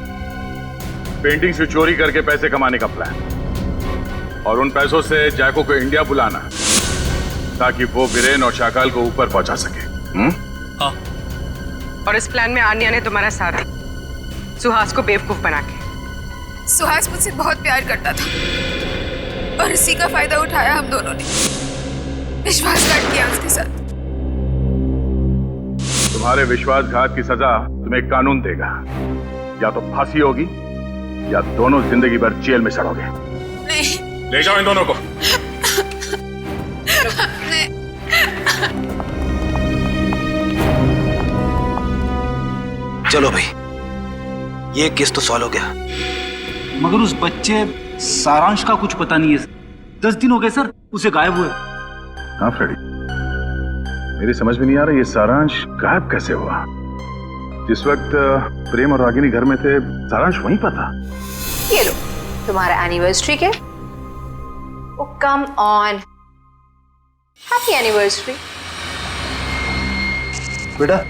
Speaker 5: पेंटिंग से चोरी करके पैसे कमाने का प्लान, और उन पैसों से जैको को इंडिया बुलाना ताकि वो वीरेन और शाकाल को ऊपर पहुंचा सके।
Speaker 21: हाँ।
Speaker 20: और इस प्लान में आन्या ने तुम्हारा साथ दिया, सुहास को बेवकूफ बना के।
Speaker 17: सुहास मुझसे बहुत प्यार करता था और इसी का फायदा उठाया हम दोनों ने, विश्वासघात किया उसके साथ।
Speaker 5: तुम्हारे विश्वासघात की सजा तुम्हें कानून देगा, या तो फांसी होगी या दोनों जिंदगी भर जेल में सड़ोगे।
Speaker 17: नहीं।
Speaker 5: ले जाओ इन दोनों को।
Speaker 14: चलो भाई, ये केस तो सॉल्व हो गया।
Speaker 22: मगर उस बच्चे सारांश का कुछ पता नहीं है। 10 दिन हो गए सर उसे गायब हुए।
Speaker 5: हाँ फ्रेडी, मेरी समझ में नहीं आ रहा ये सारांश गायब कैसे हुआ। जिस वक्त प्रेम और रागिनी घर में थे, सारांश वहीं पर था।
Speaker 3: ये लो तुम्हारा एनिवर्सरी के। ओ कम ऑन, हैप्पी एनिवर्सरी।
Speaker 23: बेटा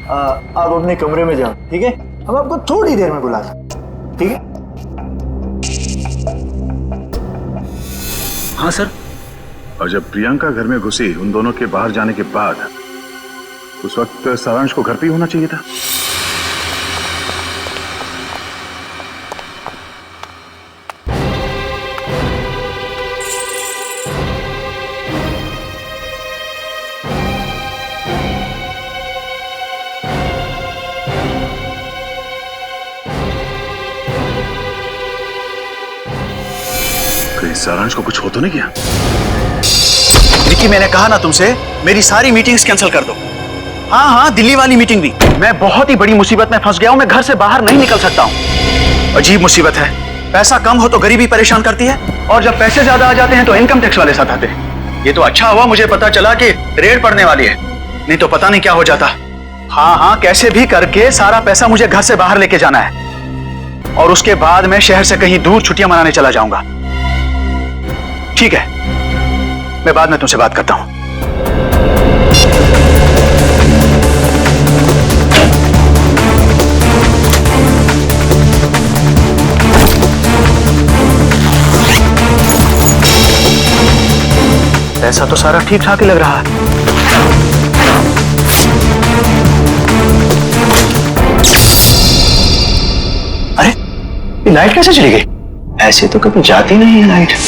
Speaker 23: आप अपने कमरे में जाओ, ठीक है? हम आपको थोड़ी देर में बुला सकते, ठीक है?
Speaker 22: हाँ सर।
Speaker 5: और जब प्रियंका घर में घुसी उन दोनों के बाहर जाने के बाद, उस वक्त सारांश को घर पे ही होना चाहिए था। सारांश को कुछ हो तो नहीं गया?
Speaker 14: विकी, मैंने कहा ना तुमसे, मेरी सारी मीटिंग्स कैंसिल कर दो। हाँ, दिल्ली वाली मीटिंग भी। मैं बहुत ही बड़ी मुसीबत में फंस गया हूं, मैं घर से बाहर नहीं निकल सकता हूं। अजीब मुसीबत है, पैसा कम हो तो गरीबी परेशान करती है, और जब पैसे ज्यादा आ जाते हैं तो इनकम टैक्स वाले साथ आते हैं। ये तो अच्छा हुआ मुझे पता चला कि रेड पड़ने वाली है, नहीं तो पता नहीं क्या हो जाता। हाँ, कैसे भी करके सारा पैसा मुझे घर से बाहर लेके जाना है, और उसके बाद मैं शहर से कहीं दूर छुट्टियां मनाने चला जाऊंगा। ठीक है, मैं बाद में तुमसे बात करता हूं। ऐसा तो सारा ठीक ठाक ही लग रहा है। अरे, ये लाइट कैसे चली गई? ऐसे तो कभी जाती नहीं है लाइट।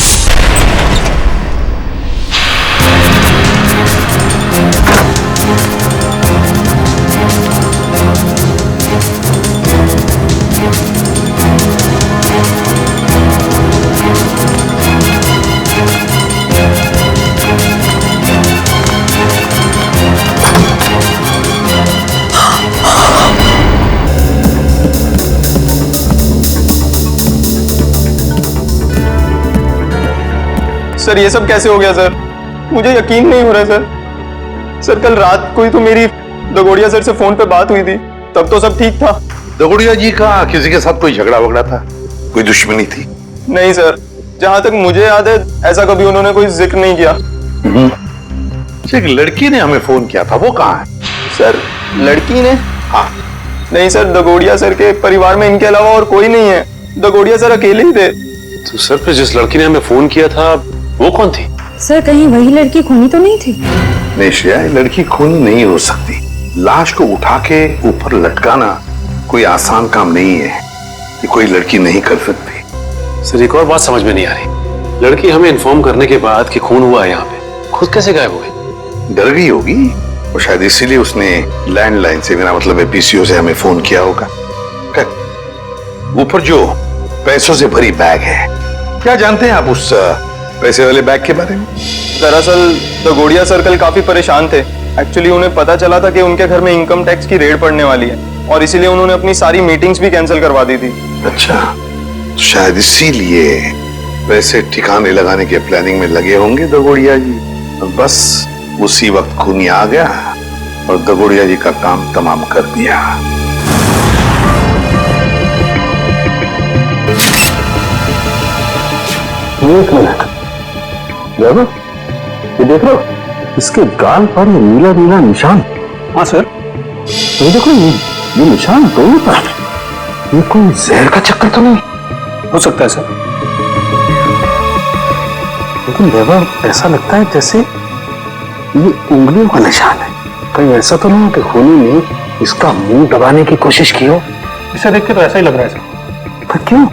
Speaker 12: सर ये सब कैसे हो गया सर? मुझे यकीन नहीं हो रहा सर। सर कल रात कोई तो मेरी दगोड़िया सर से फोन पे बात हुई थी, तब तो सब ठीक था।
Speaker 11: दगोड़िया जी का किसी के साथ कोई झगड़ा वगड़ा था? कोई दुश्मनी थी?
Speaker 12: नहीं सर, जहां तक मुझे याद है ऐसा कभी उन्होंने कोई जिक्र नहीं किया।
Speaker 11: एक लड़की ने हमें फोन किया था, वो कहाँ है?
Speaker 12: सर लड़की ने?
Speaker 11: हाँ।
Speaker 12: नहीं सर, दगोड़िया सर के परिवार में इनके अलावा और कोई नहीं है। दगोड़िया सर अकेले ही थे।
Speaker 19: तो सर फिर जिस लड़की ने हमें फोन किया था वो कौन थी?
Speaker 3: सर कहीं वही लड़की खूनी तो नहीं थी?
Speaker 11: नहीं श्रेया, लड़की खूनी नहीं हो सकती। लाश को उठा के ऊपर लटकाना कोई आसान काम नहीं है, ये कोई लड़की नहीं कर सकती।
Speaker 19: सर एक और बात समझ में नहीं आ रही, लड़की हमें इन्फॉर्म करने के बाद कि खून हुआ है यहाँ पे, खुद कैसे गायब हो गई?
Speaker 11: डर गई होगी और शायद इसीलिए उसने लैंडलाइन से, मेरा मतलब है पीसीओ से हमें फोन किया होगा। ऊपर जो पैसों से भरी बैग है, क्या जानते हैं आप उस पैसे वाले बैग के बारे में?
Speaker 12: दरअसल दगोड़िया सर कल काफी परेशान थे। एक्चुअली उन्हें पता चला था कि उनके घर में इनकम टैक्स की रेड पड़ने वाली है और इसीलिए उन्होंने अपनी सारी मीटिंग्स भी कैंसिल करवा दी थी।
Speaker 11: अच्छा, तो शायद इसीलिए पैसे ठिकाने लगाने के प्लानिंग में लगे होंगे दगोड़िया जी। बस उसी वक्त खूनी आ गया और दगोड़िया जी का काम तमाम कर दिया। एक मिनट, ये देख लो, इसके गाल पर ये नीला नीला निशान। हाँ सर, ये देखो, ये निशान दोनों तरफ। ये कोई जहर का चक्कर तो नहीं हो सकता है सर? लेकिन वैभव, ऐसा लगता है जैसे ये उंगलियों का निशान है। कहीं ऐसा तो नहीं कि खूनी ने इसका मुंह दबाने की कोशिश की हो?
Speaker 12: इसे देख के तो ऐसा ही लग रहा है सर।
Speaker 11: पर क्यों?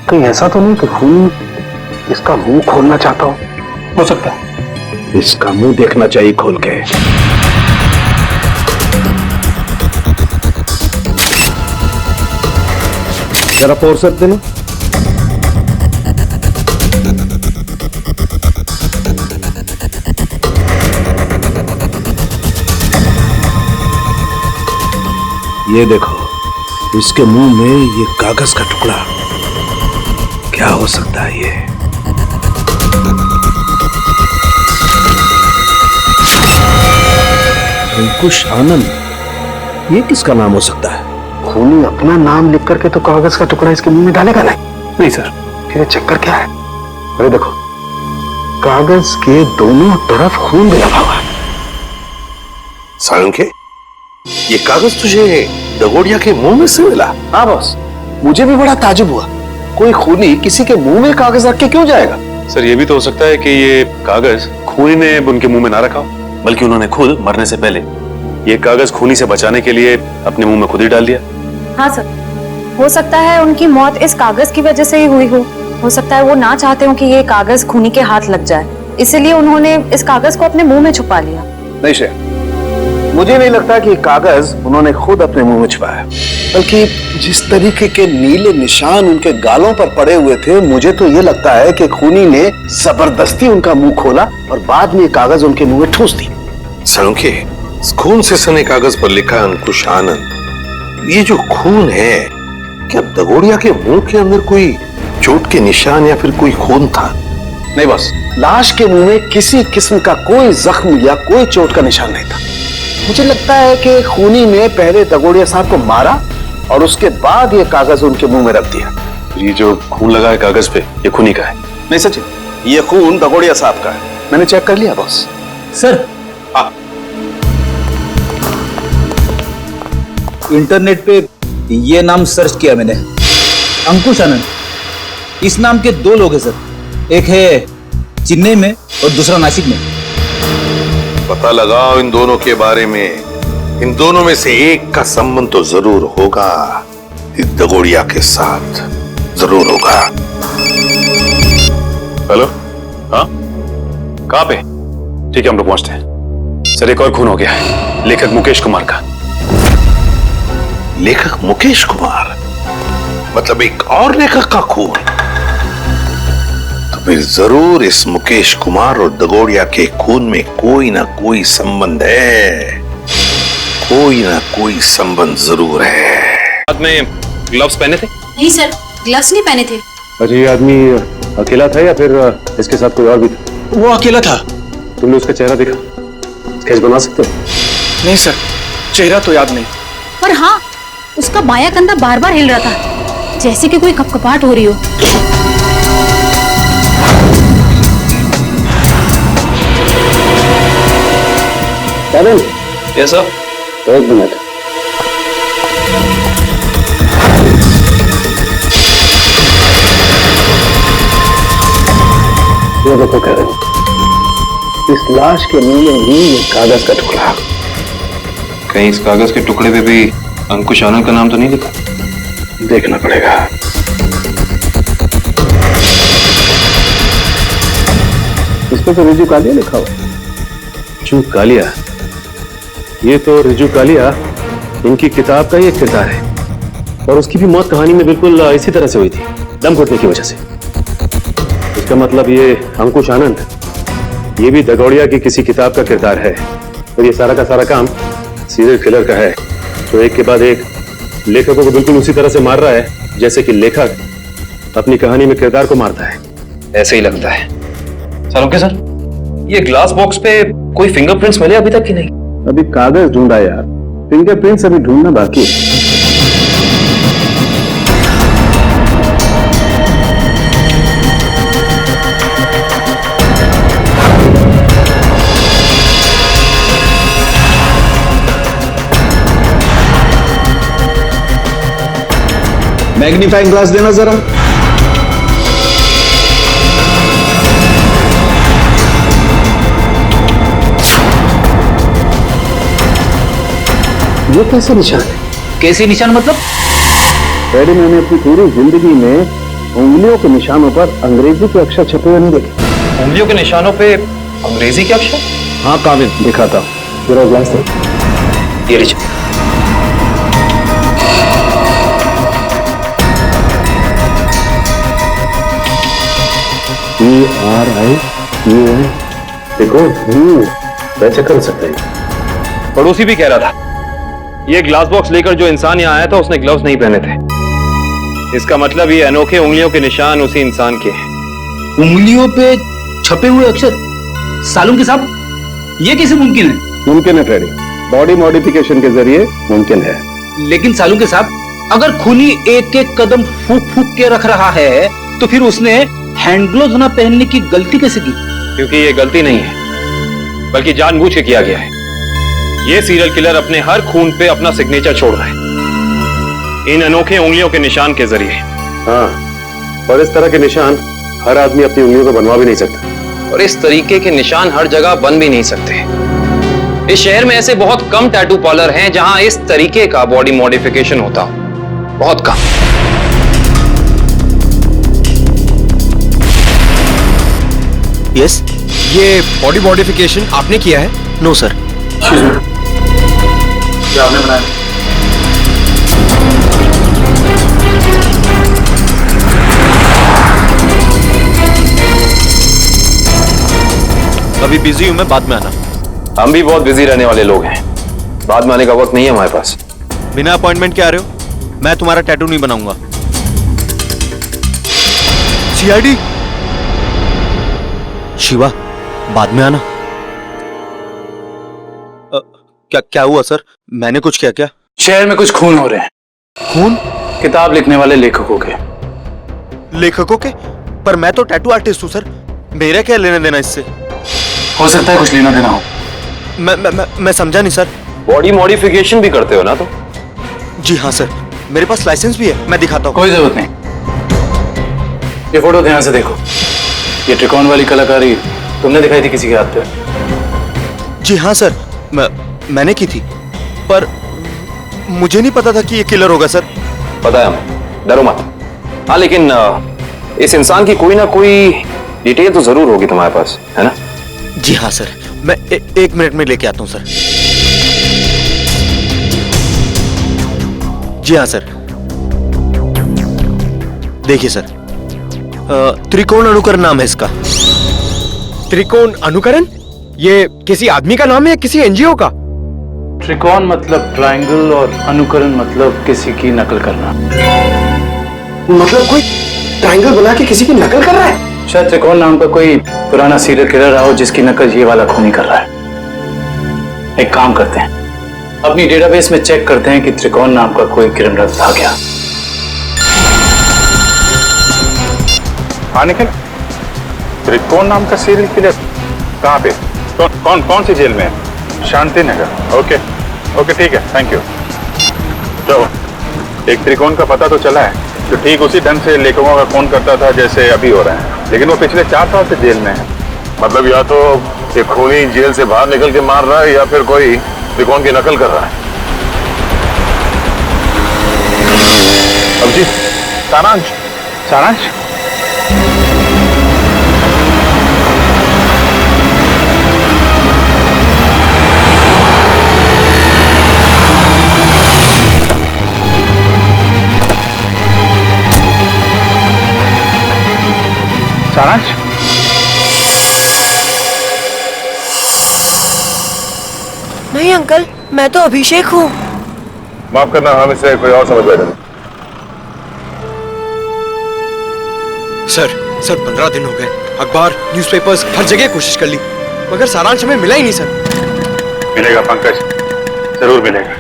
Speaker 11: कहीं ऐसा तो नहीं कि खूनी इसका मुंह खोलना चाहता हो
Speaker 12: सकता है।
Speaker 11: इसका मुंह देखना चाहिए खोल के।
Speaker 4: जरा फोर्स देना।
Speaker 14: ये देखो, इसके मुंह में ये कागज का टुकड़ा, क्या हो सकता है ये? अंकुश आनंद, ये किसका नाम हो सकता है?
Speaker 11: खूनी अपना नाम लिख करके तो कागज का टुकड़ा इसके मुंह में डालेगा नहीं
Speaker 12: सर।
Speaker 11: फिर चक्कर क्या है? अरे देखो, कागज के दोनों तरफ खून भी लगा हुआ है। साळुंखे, ये कागज तुझे दगोड़िया के मुंह में से मिला?
Speaker 14: हाँ बॉस, मुझे भी बड़ा ताजुब हुआ। कोई खूनी किसी के मुंह में कागज रख के क्यों जाएगा?
Speaker 19: सर ये भी तो हो सकता है कि ये कागज खूनी ने उनके मुंह में ना रखा, बल्कि उन्होंने खुद मरने से पहले ये कागज खूनी से बचाने के लिए अपने मुंह में खुद ही डाल दिया।
Speaker 3: हाँ सर, हो सकता है उनकी मौत इस कागज की वजह से ही हुई हो सकता है वो ना चाहते हो कि ये कागज खूनी के हाथ लग जाए, इसीलिए उन्होंने इस कागज को अपने मुंह में छुपा लिया।
Speaker 14: नहीं श्रेया, मुझे नहीं लगता कि कागज उन्होंने खुद अपने मुंह में छुपाया, बल्कि जिस तरीके के नीले निशान उनके गालों पर पड़े हुए थे, मुझे तो ये लगता है कि खूनी ने जबरदस्ती उनका मुंह खोला और बाद में कागज उनके मुंह में ठूस दी।
Speaker 11: साळुंखे, खून से सने कागज पर लिखा अंकुश आनंद। ये जो खून है, क्या दगोड़िया के मुंह के अंदर कोई चोट के निशान या फिर कोई खून था?
Speaker 14: नहीं बस, लाश के मुंह में किसी किस्म का कोई जख्म या कोई चोट का निशान नहीं था। मुझे लगता है कि खूनी ने पहले दगोड़िया साहब को मारा और उसके बाद ये कागज उनके मुंह में रख दिया।
Speaker 19: ये जो खून लगा है कागज पे, ये खूनी का है?
Speaker 14: नहीं सचिन, ये खून दगोड़िया साहब का है, मैंने चेक कर लिया बॉस।
Speaker 22: सर, इंटरनेट पे ये नाम सर्च किया मैंने, अंकुश आनंद। इस नाम के दो लोग हैं सर, एक है चेन्नई में और दूसरा नासिक में।
Speaker 11: पता लगाओ इन दोनों के बारे में। इन दोनों में से एक का संबंध तो जरूर होगा, इस दगोड़िया के साथ जरूर होगा।
Speaker 19: हेलो, हाँ, कहाँ पे? ठीक है, हम लोग पहुंचते हैं। सर एक और खून हो गया है, लेखक मुकेश कुमार का।
Speaker 11: लेखक मुकेश कुमार? मतलब एक और लेखक का खून? तो फिर जरूर इस मुकेश कुमार और दगोड़िया के खून में कोई ना कोई संबंध है, कोई ना कोई संबंध जरूर है।
Speaker 19: हाथ में ग्लव्स पहने थे?
Speaker 17: नहीं सर, ग्लव्स नहीं पहने थे।
Speaker 9: अच्छा, ये आदमी
Speaker 19: अकेला था या फिर इसके साथ कोई और भी था?
Speaker 14: वो अकेला था।
Speaker 19: तुमने उसका चेहरा देखा? स्केच बना सकते हो?
Speaker 14: नहीं सर, चेहरा तो याद नहीं।
Speaker 3: पर हाँ, उसका बायां कंधा बार बार हिल रहा था, जैसे कि कोई कपकपाहट हो रही हो।
Speaker 19: Yes sir. एक मिनट। ये देखो करण, इस लाश के मुंह में ही ये कागज का टुकड़ा। कहीं इस कागज के टुकड़े पे भी अंकुश आनंद का नाम तो नहीं लिखा? देखना पड़ेगा। इस पर तो रिजू कालिया लिखा हुआ। रिजू कालिया? ये तो रिजू कालिया इनकी किताब का ही एक किरदार है, और उसकी भी मौत कहानी में बिल्कुल इसी तरह से हुई थी, दम घुटने की वजह से। इसका मतलब ये अंकुश आनंद, ये भी दगोड़िया की किसी किताब का किरदार है, और ये सारा का सारा काम सीरियल किलर का है, तो एक के बाद एक लेखकों को बिल्कुल उसी तरह से मार रहा है जैसे कि लेखक अपनी कहानी में किरदार को मारता है। ऐसे ही लगता है। सर ओके सर, ये ग्लास बॉक्स पे कोई फिंगरप्रिंट्स मिले अभी तक कि नहीं? अभी कागज ढूंढा यार, फिंगरप्रिंट्स अभी ढूंढना बाकी है।
Speaker 14: मैग्नीफाइंग ग्लास देना जरा।
Speaker 19: ये कैसे निशान है?
Speaker 22: कैसे निशान मतलब?
Speaker 19: डैडी, मैंने अपनी पूरी जिंदगी में उंगलियों के निशानों पर अंग्रेजी के अक्षर छपे हुए नहीं देखे। उंगलियों के निशानों पे अंग्रेजी के अक्षर? हाँ काबिल, दिखाता हूँ। जरा ग्लास दे। ये लीजिए। ERIUN, देखो वैसे कर सकते हैं। पड़ोसी भी कह रहा था ये ग्लास बॉक्स लेकर जो इंसान यहाँ आया था उसने ग्लव्स नहीं पहने थे। इसका मतलब ये अनोखे उंगलियों के निशान उसी इंसान के हैं।
Speaker 22: उंगलियों पे छपे हुए अक्षर? सालुंके साहब, ये कैसे मुमकिन है?
Speaker 19: मुमकिन है फ्रेडी, बॉडी मॉडिफिकेशन के जरिए मुमकिन है।
Speaker 22: लेकिन सालुंके साहब, अगर खूनी एक एक कदम फूक फूक के रख रहा है तो फिर उसने हैंड ग्लोव्स ना पहनने की गलती कैसे की?
Speaker 19: क्योंकि ये गलती नहीं है, बल्कि जानबूझ के किया गया है। ये सीरियल किलर अपने हर खून पे अपना सिग्नेचर छोड़ रहा है, इन अनोखे उंगलियों के निशान के जरिए। हाँ, और इस तरह के निशान हर आदमी अपनी उंगलियों पर बनवा भी नहीं सकता, और इस तरीके के निशान हर जगह बन भी नहीं सकते। इस शहर में ऐसे बहुत कम टैटू पार्लर हैं जहां इस तरीके का बॉडी मॉडिफिकेशन होता हो, बहुत कम।
Speaker 13: यस, ये बॉडी मॉडिफिकेशन आपने किया है?
Speaker 22: No sir.
Speaker 14: क्या आपने बनाया?
Speaker 13: अभी बिजी हूं मैं, बाद में आना।
Speaker 19: हम भी बहुत बिजी रहने वाले लोग हैं, बाद में आने का वक्त नहीं है हमारे पास।
Speaker 13: बिना अपॉइंटमेंट के आ रहे हो? मैं तुम्हारा टैटू नहीं बनाऊंगा। सीआईडी शिवा, बाद में आना। क्या हुआ सर? मैंने कुछ किया क्या?
Speaker 14: शहर में कुछ खून हो रहे हैं।
Speaker 13: खून?
Speaker 14: किताब लिखने वाले लेखकों के।
Speaker 13: लेखकों के? पर मैं तो टैटू आर्टिस्ट हूं सर, मेरा क्या लेना देना इससे?
Speaker 14: हो सकता है कुछ लेना देना हो।
Speaker 13: मैं समझा नहीं सर।
Speaker 19: बॉडी मॉडिफिकेशन भी करते हो ना तुम?
Speaker 13: जी हाँ सर, मेरे पास लाइसेंस भी है, मैं दिखाता हूँ।
Speaker 14: कोई जरूरत नहीं। ये फोटो ध्यान से देखो, ये त्रिकोण वाली कलाकारी तुमने दिखाई थी किसी के हाथ पे?
Speaker 13: जी हाँ सर, मैंने की थी, पर मुझे नहीं पता था कि ये किलर होगा सर।
Speaker 19: पता है हमें, डरो मत। हाँ लेकिन इस इंसान की कोई ना कोई डिटेल तो जरूर होगी तुम्हारे पास, है ना?
Speaker 13: जी हाँ सर, मैं एक मिनट में लेके आता हूँ सर। जी हाँ सर, देखिए सर, त्रिकोण अनुकरण नाम है इसका।
Speaker 15: त्रिकोण अनुकरण? ये किसी आदमी का नाम है या किसी एनजीओ का?
Speaker 14: त्रिकोण मतलब ट्रायंगल और अनुकरण मतलब किसी की नकल करना।
Speaker 4: मतलब कोई ट्रायंगल बना के किसी की नकल कर रहा है?
Speaker 14: शायद त्रिकोण नाम का कोई पुराना सीरियल किलर रहा हो जिसकी नकल ये वाला खूनी कर रहा है। एक काम करते हैं, अपनी डेटाबेस में चेक करते हैं कि त्रिकोण नाम का कोई क्रिमिनल था क्या।
Speaker 11: हाँ निखिल, त्रिकोण नाम का सीरियल किलर कहाँ पे? कौन सी जेल में है? शांति नगर। ओके ओके ठीक है, थैंक यू। तो एक त्रिकोण का पता तो चला है जो ठीक उसी ढंग से लेखकों का खून करता था जैसे अभी हो रहा है, लेकिन वो पिछले 4 साल से जेल में है।
Speaker 5: मतलब या तो एक खूनी जेल से बाहर निकल के मार रहा है या फिर कोई त्रिकोण की नकल कर रहा है।
Speaker 11: अभिजीत, सारांश सारांश सारांश
Speaker 7: नहीं अंकल, मैं तो अभिषेक हूँ।
Speaker 5: माफ करना, हम इसे कोई और समझ बैठे।
Speaker 13: सर 15 दिन हो गए, अखबार न्यूज़पेपर्स हर जगह कोशिश कर ली, मगर सारांश हमें मिला ही नहीं सर।
Speaker 11: मिलेगा पंकज, जरूर मिलेगा।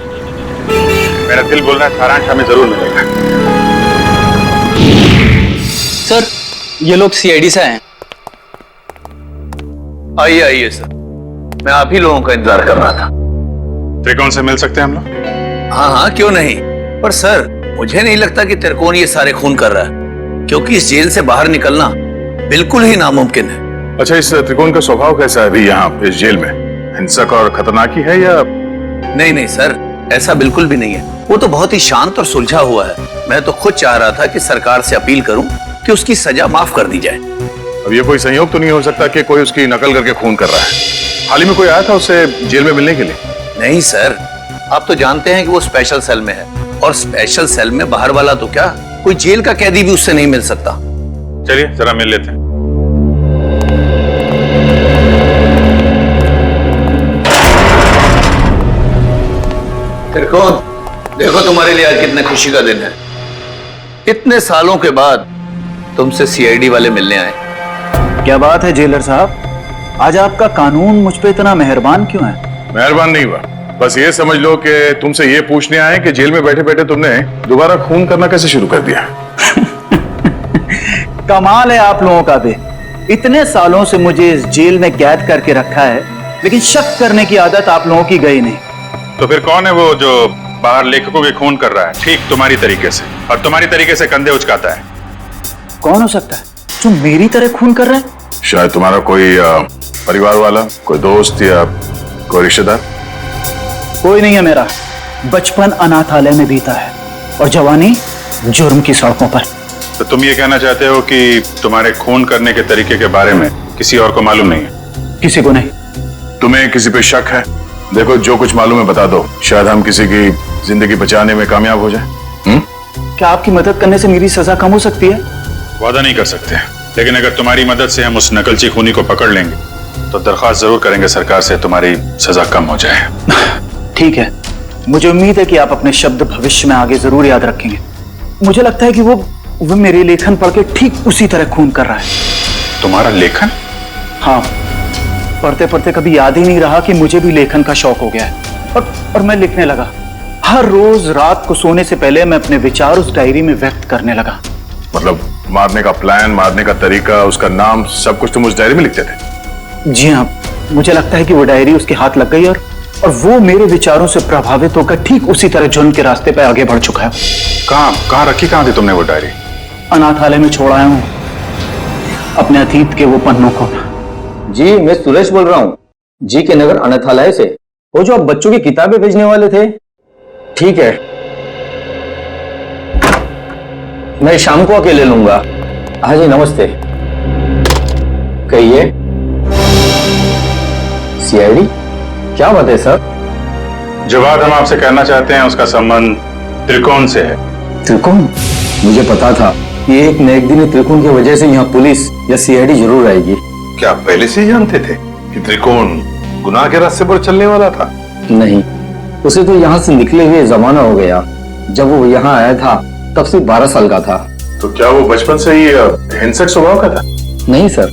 Speaker 11: मेरा दिल बोल रहा है सारांश हमें जरूर मिलेगा।
Speaker 1: सर ये लोग सीआईडी से हैं।
Speaker 2: आइए आइए सर, मैं आप ही लोगों का इंतजार कर रहा था।
Speaker 11: त्रिकोण से मिल सकते हैं हम लोग?
Speaker 2: हाँ हाँ क्यों नहीं, पर सर मुझे नहीं लगता कि त्रिकोण ये सारे खून कर रहा है, क्योंकि इस जेल से बाहर निकलना बिल्कुल ही नामुमकिन है।
Speaker 5: अच्छा, इस त्रिकोण का स्वभाव कैसा है अभी यहाँ इस जेल में? हिंसक और खतरनाक ही है या?
Speaker 2: नहीं नहीं सर, ऐसा बिल्कुल भी नहीं है। वो तो बहुत ही शांत और सुलझा हुआ है। मैं तो खुद चाह रहा था कि सरकार से अपील करूं कि उसकी सजा माफ कर दी जाए।
Speaker 5: अब ये कोई संयोग तो नहीं हो सकता कि कोई उसकी नकल करके खून कर रहा है? हाल ही में कोई आया था उससे जेल में मिलने के लिए?
Speaker 2: नहीं सर, आप तो जानते हैं कि वो स्पेशल सेल में है, और स्पेशल सेल में बाहर वाला तो क्या, कोई जेल का कैदी भी उससे नहीं मिल सकता।
Speaker 11: चलिए जरा मिल लेते हैं।
Speaker 2: त्रिकोण, देखो तुम्हारे लिए आज कितने खुशी का दिन है। इतने सालों के बाद तुमसे सीआईडी वाले मिलने आए।
Speaker 14: क्या बात है जेलर साहब, आज आपका कानून मुझ पे इतना मेहरबान क्यों है?
Speaker 5: मेहरबान नहीं हुआ, बस ये समझ लो कि तुमसे ये पूछने आए कि जेल में बैठे बैठे तुमने दोबारा खून करना कैसे शुरू कर दिया?
Speaker 14: कमाल है आप लोगों का भी। इतने सालों से मुझे इस जेल में कैद करके रखा है, लेकिन शक करने की आदत आप लोगों की गई नहीं।
Speaker 11: तो फिर कौन है वो जो बाहर लेखकों के खून कर रहा है ठीक तुम्हारी तरीके से, और तुम्हारी तरीके से कंधे उचकाता है?
Speaker 14: कौन हो सकता है जो मेरी तरह खून कर रहा है?
Speaker 5: शायद तुम्हारा कोई परिवार वाला, कोई दोस्त या कोई रिश्तेदार।
Speaker 14: कोई नहीं है मेरा। बचपन अनाथालय में बीता है और जवानी जुर्म की सड़कों पर।
Speaker 11: तो तुम ये कहना चाहते हो कि तुम्हारे खून करने के तरीके के बारे में किसी और को मालूम नहीं है?
Speaker 14: किसी को नहीं।
Speaker 5: तुम्हें किसी पे शक है? देखो, जो कुछ मालूम है बता दो, शायद हम किसी की जिंदगी बचाने में कामयाब हो जाए।
Speaker 14: क्या आपकी मदद करने से मेरी सजा कम हो सकती है?
Speaker 11: वादा नहीं कर सकते, लेकिन अगर तुम्हारी मदद से हम उस नकलची खूनी को पकड़ लेंगे तो दरख्वास्त जरूर करेंगे सरकार से तुम्हारी सजा कम हो जाए।
Speaker 14: ठीक है, मुझे उम्मीद है कि आप अपने शब्द भविष्य में आगे जरूर याद रखेंगे। मुझे लगता है कि वो मेरे लेखन पढ़ के ठीक उसी तरह खून कर रहा है।
Speaker 11: तुम्हारा लेखन?
Speaker 14: हाँ, पढ़ते पढ़ते कभी याद ही नहीं रहा कि मुझे भी लेखन का शौक हो गया है, और मैं लिखने लगा। हर रोज रात को सोने से पहले मैं अपने विचार उस डायरी में व्यक्त करने लगा।
Speaker 5: मतलब मारने का प्लान, मारने का तरीका, उसका नाम, सब कुछ तुम उस डायरी में लिखते थे?
Speaker 14: जी हाँ, मुझे लगता है कि वो डायरी उसके हाथ लग गई और वो मेरे विचारों से प्रभावित होकर ठीक उसी तरह जुर्म के रास्ते पर आगे बढ़ चुका है।
Speaker 11: कहाँ रखी, कहाँ थी तुमने वो डायरी?
Speaker 14: अनाथालय में छोड़ आया हूँ अपने अतीत के वो पन्नों को।
Speaker 8: जी, मैं सुरेश बोल रहा हूँ, जी के नगर अनाथालय से। वो जो आप बच्चों की किताबें भेजने वाले थे। ठीक है, मैं शाम को आके ले लूंगा। हाँ जी, नमस्ते। कहिए। सीआईडी? क्या बात है सर?
Speaker 11: जो बात हम आपसे कहना चाहते हैं उसका संबंध त्रिकोण से है।
Speaker 8: त्रिकोण? मुझे पता था कि एक न एक दिन त्रिकोण की वजह से यहाँ पुलिस या सीआईडी जरूर आएगी।
Speaker 11: क्या आप पहले से ही जानते थे कि त्रिकोण गुनाह के रास्ते पर चलने वाला था?
Speaker 8: नहीं, उसे तो यहाँ से निकले हुए जमाना हो गया। जब वो यहाँ आया था तब सिर्फ 12 साल का था।
Speaker 5: तो क्या वो बचपन से ही हिंसक स्वभाव का था?
Speaker 8: नहीं सर,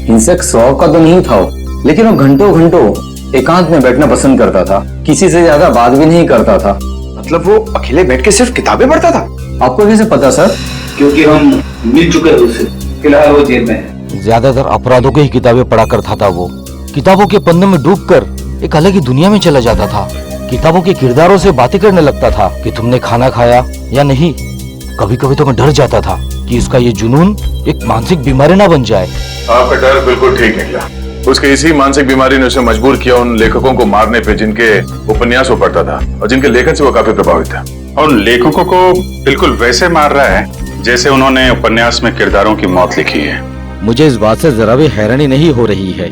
Speaker 8: इनसे शौक का तो नहीं था वो, लेकिन वो घंटों घंटों एकांत में बैठना पसंद करता था, किसी से ज्यादा बात भी नहीं करता था।
Speaker 4: मतलब वो अकेले बैठ के सिर्फ किताबें पढ़ता था?
Speaker 8: आपको कैसे पता सर?
Speaker 22: क्योंकि हम मिल चुके हैं उससे, फिलहाल वो जेल में है।
Speaker 6: ज्यादातर अपराधों की ही किताबें पढ़ा करता था वो। किताबों के पन्ने में डूबकर एक अलग ही दुनिया में चला जाता था। किताबों के किरदारों से बातें करने लगता था कि तुमने खाना खाया या नहीं। कभी कभी तो मैं डर जाता था कि इसका ये जुनून एक मानसिक बीमारी ना बन जाए।
Speaker 5: आपका डर बिल्कुल ठीक निकला। उसके इसी मानसिक बीमारी ने उसे मजबूर किया उन लेखकों को मारने पे जिनके उपन्यास वो पढ़ता था और जिनके लेखन से वो काफी प्रभावित था।
Speaker 11: और लेखकों को बिल्कुल वैसे मार रहा है जैसे उन्होंने उपन्यास में किरदारों की मौत लिखी है।
Speaker 6: मुझे इस बात से जरा भी हैरानी नहीं हो रही है,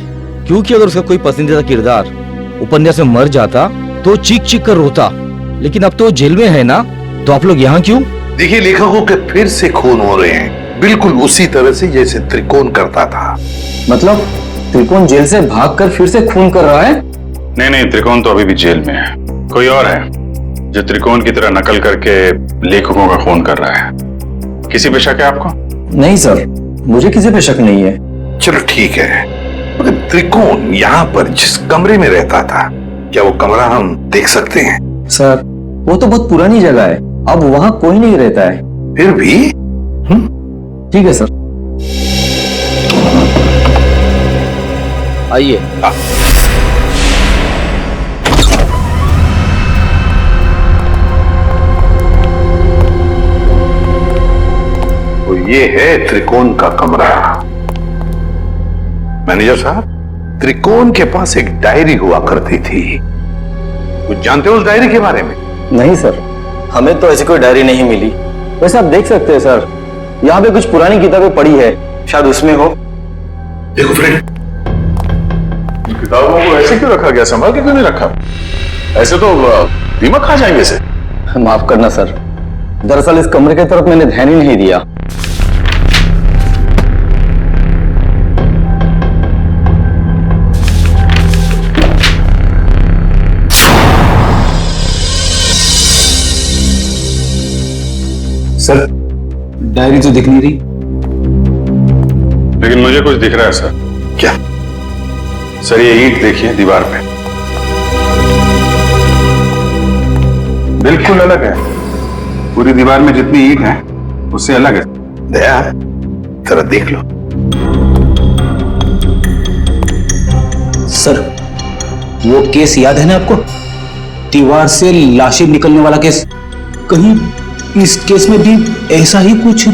Speaker 6: क्योंकि अगर उसका कोई पसंदीदा किरदार उपन्यास में मर जाता तो चीख चीख कर रोता, लेकिन अब तो जेल में है ना, तो आप लोग यहाँ क्यों?
Speaker 9: देखिए, लेखकों के फिर से खून हो रहे हैं, बिल्कुल उसी तरह से जैसे त्रिकोण करता था।
Speaker 8: मतलब त्रिकोण जेल से भागकर फिर से खून कर रहा है?
Speaker 11: नहीं, त्रिकोण तो अभी भी जेल में है। कोई और है जो त्रिकोण की तरह नकल करके लेखकों का खून कर रहा है। किसी पे शक है आपको?
Speaker 8: नहीं सर, मुझे किसी पे शक नहीं है।
Speaker 9: चलो ठीक है, मगर त्रिकोण यहाँ पर जिस कमरे में रहता था, क्या वो कमरा हम देख सकते हैं?
Speaker 8: सर, वो तो बहुत पुरानी जगह है, अब वहाँ कोई नहीं रहता है।
Speaker 9: फिर भी
Speaker 8: ठीक है सर,
Speaker 6: आइए।
Speaker 9: तो ये है त्रिकोण का कमरा। मैनेजर साहब, त्रिकोण के पास एक डायरी हुआ करती थी, कुछ जानते हो उस डायरी के बारे में?
Speaker 8: नहीं सर, हमें तो ऐसी कोई डायरी नहीं मिली। वैसे आप देख सकते हैं सर, यहाँ पे कुछ पुरानी किताबें पड़ी है, शायद उसमें हो।
Speaker 9: देखो फ्रेंड,
Speaker 5: किताबों को ऐसे क्यों रखा गया, संभाल के क्यों नहीं रखा? ऐसे तो दीमक खा जाएंगे इसे।
Speaker 8: माफ करना सर, दरअसल इस कमरे की तरफ मैंने ध्यान ही नहीं दिया।
Speaker 22: सर, डायरी तो दिख नहीं रही।
Speaker 11: लेकिन मुझे कुछ दिख रहा है सर।
Speaker 9: क्या?
Speaker 11: सर, ये ईंट देखिए दीवार पे, बिल्कुल अलग है। पूरी दीवार में जितनी ईंट है उससे अलग है।
Speaker 9: दया, जरा देख लो।
Speaker 22: सर, वो केस याद है ना आपको, दीवार से लाशें निकलने वाला केस? कहीं इस केस में भी ऐसा ही कुछ?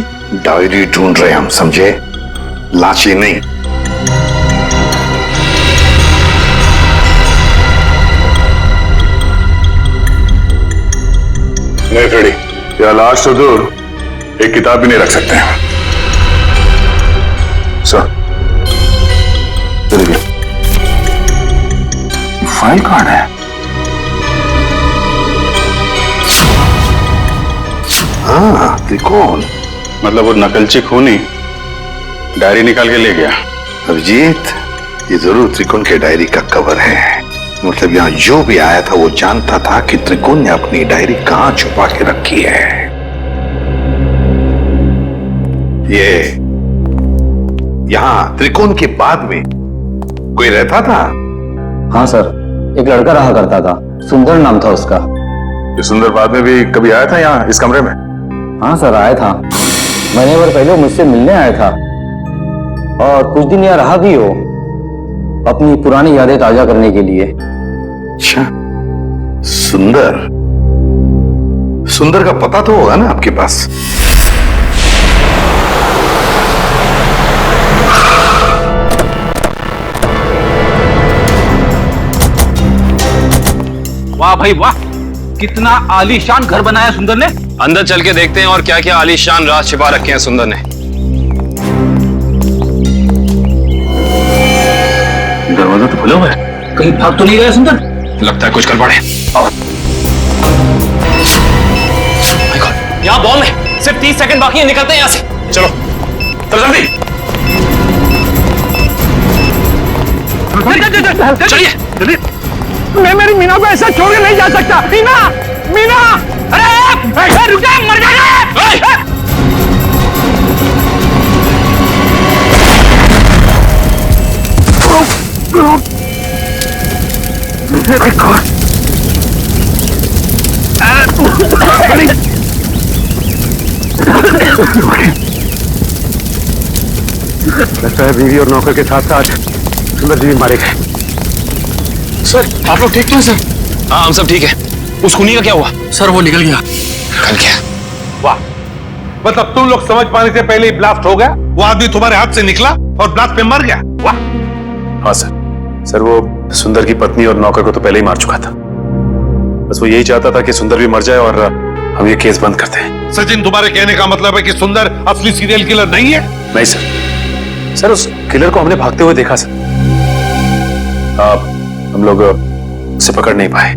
Speaker 9: डायरी ढूंढ रहे हम, समझे? लाशें नहीं।
Speaker 5: नहीं फ्रेडी, या लाश तो दूर, एक किताब भी नहीं रख सकते हैं। सर, देखिए,
Speaker 11: फाइल कार्ड है।
Speaker 9: हाँ, त्रिकोण।
Speaker 11: मतलब वो नकलची खूनी डायरी निकाल के ले गया।
Speaker 9: अभिजीत, ये जरूर त्रिकोण के डायरी का कवर है। मतलब यहाँ जो भी आया था वो जानता था कि त्रिकोण ने अपनी डायरी कहाँ छुपा के रखी है। ये यहाँ त्रिकोण के बाद में कोई रहता था?
Speaker 8: हाँ सर, एक लड़का रहा करता था, सुंदर नाम था उसका।
Speaker 5: ये सुंदर बाद में भी कभी आया था यहाँ इस कमरे में?
Speaker 8: हाँ सर, आया था। महीने भर पहले मुझसे मिलने आया था और कुछ दिन यहाँ रहा भी हो, अपनी पुरानी यादें ताजा करने के लिए।
Speaker 9: अच्छा, सुंदर। सुंदर का पता तो होगा ना आपके पास?
Speaker 22: वाह भाई वाह, कितना आलीशान घर बनाया सुंदर ने।
Speaker 2: अंदर चल के देखते हैं और क्या क्या आलीशान राज छिपा रखे हैं सुंदर ने।
Speaker 22: दरवाजा तो खुला हुआ है, कहीं भाग तो नहीं गया सुंदर?
Speaker 2: लगता है कुछ गड़बड़ है। यहाँ बॉम्ब है, सिर्फ 30 सेकंड बाकी है, निकलते हैं यहाँ से। चलो जल्दी चलिए जल्दी।
Speaker 4: मैं मेरी मीना को ऐसा छोड़ के नहीं जा सकता। मीना, मीना, अरे रुक जा, मर जाएगा।
Speaker 19: लगता है बीवी और नौकर के साथ साथ सुंदर जी भी मारे गए।
Speaker 14: सर आप लोग ठीक तो हैं सर?
Speaker 21: हाँ हम सब ठीक है। उस खूनी का क्या हुआ?
Speaker 14: सर वो निकल गया।
Speaker 21: निकल गया?
Speaker 15: वाह, मतलब तुम लोग समझ पाने से पहले ही ब्लास्ट हो गया। वो आदमी तुम्हारे हाथ से निकला और ब्लास्ट में मर गया। वाह।
Speaker 5: हाँ सर वो सुंदर की पत्नी और नौकर को तो पहले ही मार चुका था। बस वो यही चाहता था कि सुंदर भी मर जाए और हम ये केस बंद करते हैं।
Speaker 15: सचिन, तुम्हारे कहने का मतलब है कि सुंदर असली सीरियल किलर नहीं है?
Speaker 5: नहीं सर उस किलर को हमने भागते हुए देखा सर। हम लोग उसे पकड़ नहीं पाए।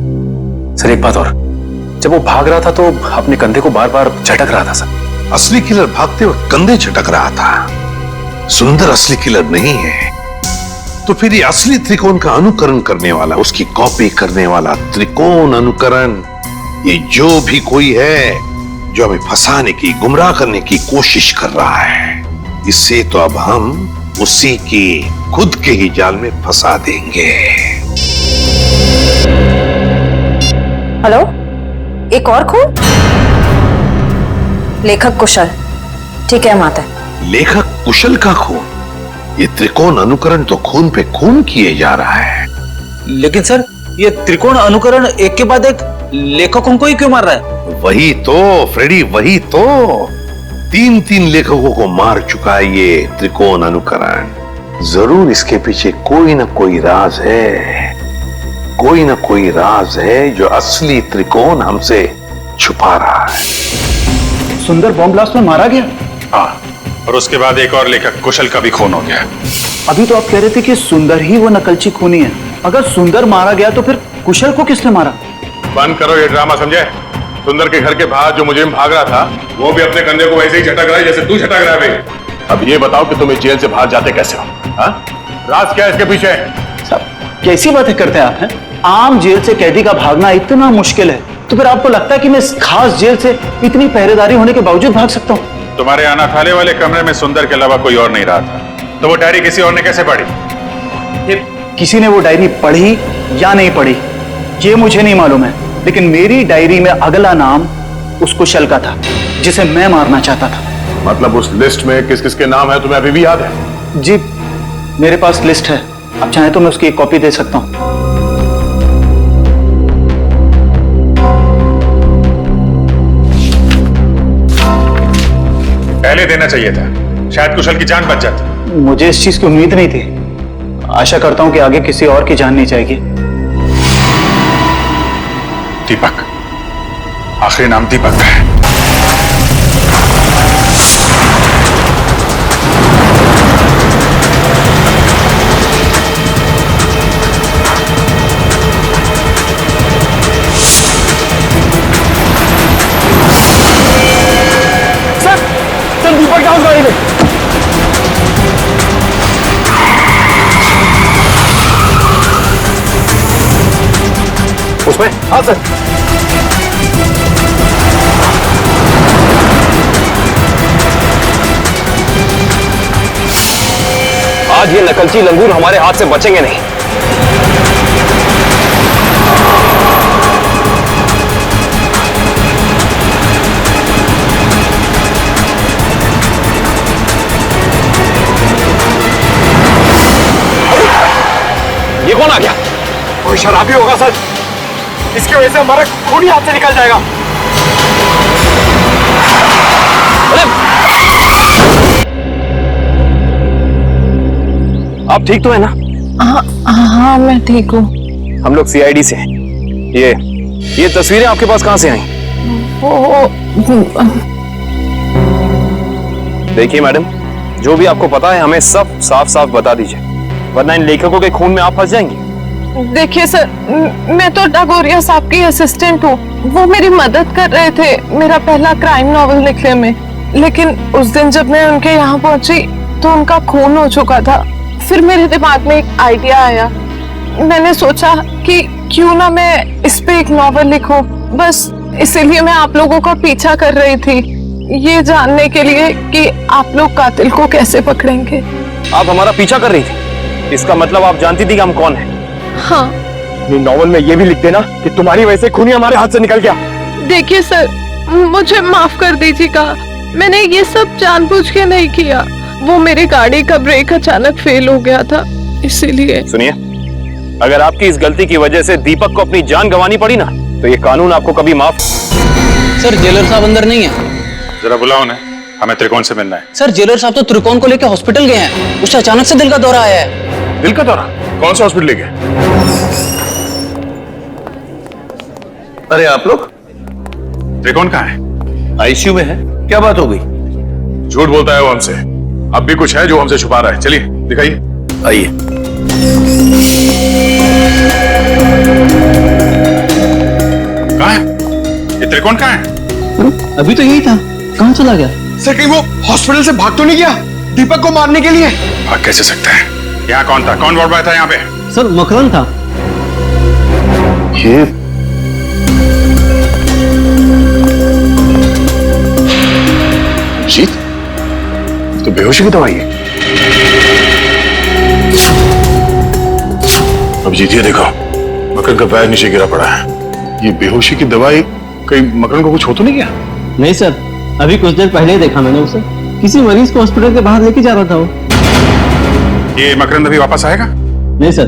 Speaker 5: सर एक बात और, जब वो भाग रहा था तो अपने कंधे को बार बार झटक रहा था सर।
Speaker 11: असली किलर भागते वक्त कंधे झटक रहा था। सुंदर असली किलर नहीं है तो फिर ये असली त्रिकोण का अनुकरण करने वाला, उसकी कॉपी करने वाला त्रिकोण अनुकरण, ये जो भी कोई है जो हमें फंसाने की, गुमराह करने की कोशिश कर रहा है, इससे तो अब हम उसी की खुद के ही जाल में फंसा देंगे।
Speaker 3: हेलो, एक और खून? लेखक कुशल। ठीक है, हम आते हैं।
Speaker 11: लेखक कुशल का खून? ये त्रिकोण अनुकरण तो खून पे खून किए जा रहा है।
Speaker 22: लेकिन सर, ये त्रिकोण अनुकरण एक के बाद एक लेखकों को ही क्यों मार रहा है?
Speaker 11: वही तो फ्रेडी, वही तो 3 लेखकों को मार चुका है ये त्रिकोण अनुकरण। जरूर इसके पीछे कोई ना कोई राज है, कोई ना कोई राज है जो असली त्रिकोण हमसे छुपा रहा है।
Speaker 23: सुंदर बॉम्ब ब्लास्ट में मारा गया?
Speaker 5: हाँ, और उसके बाद एक और लेखक कुशल का भी खून हो गया।
Speaker 23: अभी तो आप कह रहे थे कि सुंदर ही वो नकलची खूनी है। अगर सुंदर मारा गया तो फिर कुशल को किसने मारा?
Speaker 5: बंद करो ये ड्रामा, समझे? सुंदर के घर के बाहर जो मुजरिम भाग रहा था वो भी अपने कंधे को वैसे ही झटक रहा है जैसे तू झटक रहा है। अब ये बताओ कि तुम इस जेल से बाहर जाते कैसे हो? राज क्या है इसके पीछे?
Speaker 23: कैसी बातें करते हैं आप? हैं? आम जेल से कैदी का भागना इतना मुश्किल है तो फिर आपको लगता है कि मैं इस खास जेल से इतनी पहरेदारी होने के बावजूद भाग सकता हूँ?
Speaker 5: तुम्हारे अनाथालय वाले कमरे में सुंदर के अलावा कोई और नहीं रहा था, तो वो डायरी किसी और ने कैसे पढ़ी?
Speaker 23: किसी ने वो डायरी पढ़ी या नहीं पढ़ी ये मुझे नहीं मालूम है, लेकिन मेरी डायरी में अगला नाम उस कुशल का था जिसे मैं मारना चाहता था।
Speaker 5: मतलब उस लिस्ट में किस किस के नाम है तुम्हें अभी भी याद है?
Speaker 23: जी मेरे पास लिस्ट है, आप चाहें तो मैं उसकी एक कॉपी दे सकता हूं।
Speaker 5: पहले देना चाहिए था, शायद कुशल की जान बच जाती।
Speaker 23: मुझे इस चीज की उम्मीद नहीं थी। आशा करता हूं कि आगे किसी और की जान नहीं जाएगी।
Speaker 5: दीपक, आखिरी नाम दीपक है।
Speaker 23: सर दीपक का गाड़ी में।
Speaker 5: उसमें? हाँ सर।
Speaker 2: आज ये नकलची लंगूर हमारे हाथ से बचेंगे नहीं। ये कौन आ गया?
Speaker 23: कोई शराबी होगा सर, इसकी वजह से हमारा खून ही हाथ से निकल जाएगा।
Speaker 2: आप ठीक तो है ना?
Speaker 17: हाँ मैं ठीक हूँ।
Speaker 2: हम लोग सीआईडी से हैं। ये तस्वीरें आपके पास कहां से आई? देखिए मैडम, जो भी आपको पता है हमें सब साफ साफ बता दीजिए, वरना इन लेखकों के खून में आप फंस जाएंगे।
Speaker 17: देखिए सर, मैं तो डागोरिया साहब की असिस्टेंट हूँ। वो मेरी मदद कर रहे थे मेरा पहला क्राइम नॉवल लिखने में, लेकिन उस दिन जब मैं उनके यहाँ पहुंची तो उनका खून हो चुका था। फिर मेरे दिमाग में एक आइडिया आया, मैंने सोचा कि क्यों ना मैं इस पे एक नॉवल लिखूं। बस इसीलिए मैं आप लोगों का पीछा कर रही थी, ये जानने के लिए कि आप लोग कातिल को कैसे पकड़ेंगे।
Speaker 2: आप हमारा पीछा कर रही थी?
Speaker 12: इसका मतलब आप जानती थी कि हम कौन हैं?
Speaker 17: हाँ।
Speaker 4: अपनी नॉवल में ये भी लिख देना कि तुम्हारी वजह से खूनी हमारे हाथ से निकल गया।
Speaker 17: देखिए सर, मुझे माफ कर दीजिएगा, मैंने ये सब जानबूझ के नहीं किया। वो मेरी गाड़ी का ब्रेक अचानक फेल हो गया था, इसीलिए।
Speaker 12: सुनिए, अगर आपकी इस गलती की वजह से दीपक को अपनी जान गंवानी पड़ी ना, तो ये कानून आपको कभी माफ।
Speaker 22: सर जेलर साहब अंदर नहीं है।
Speaker 5: जरा बुलाओ उन्हें, हमें त्रिकोण से मिलना है।
Speaker 22: सर जेलर साहब तो त्रिकोण को लेकर हॉस्पिटल गए हैं, उसे अचानक से दिल का दौरा आया है।
Speaker 5: दिल का दौरा? कौन सा हॉस्पिटल ले गए?
Speaker 9: अरे आप लोग?
Speaker 5: त्रिकोण कहाँ है?
Speaker 9: आईसीयू में है। क्या बात हो गई?
Speaker 5: झूठ बोलता है वो हमसे। अब भी कुछ है जो हमसे छुपा रहा है। चलिए दिखाइए।
Speaker 9: आइए।
Speaker 5: कहाँ है ये त्रिकोण? कहाँ है?
Speaker 22: अभी तो यही था, कहाँ चला गया?
Speaker 4: सर कहीं वो हॉस्पिटल से भाग तो नहीं गया दीपक को मारने के लिए?
Speaker 5: भाग कैसे सकता है? यहाँ कौन था? कौन वार्ड बॉय था यहाँ पे?
Speaker 22: सर मकरंद था।
Speaker 9: ये
Speaker 5: जीत तो बेहोशी की दवाई है। अब जीतिए, देखो मकरन का पैर नीचे गिरा पड़ा है। ये बेहोशी की दवाई कहीं मकरन को कुछ हो तो नहीं गया?
Speaker 22: नहीं सर, अभी कुछ देर पहले ही देखा मैंने उसे, किसी मरीज को हॉस्पिटल के बाहर लेके जा रहा था वो।
Speaker 5: ये मकरन अभी वापस आएगा?
Speaker 22: नहीं सर,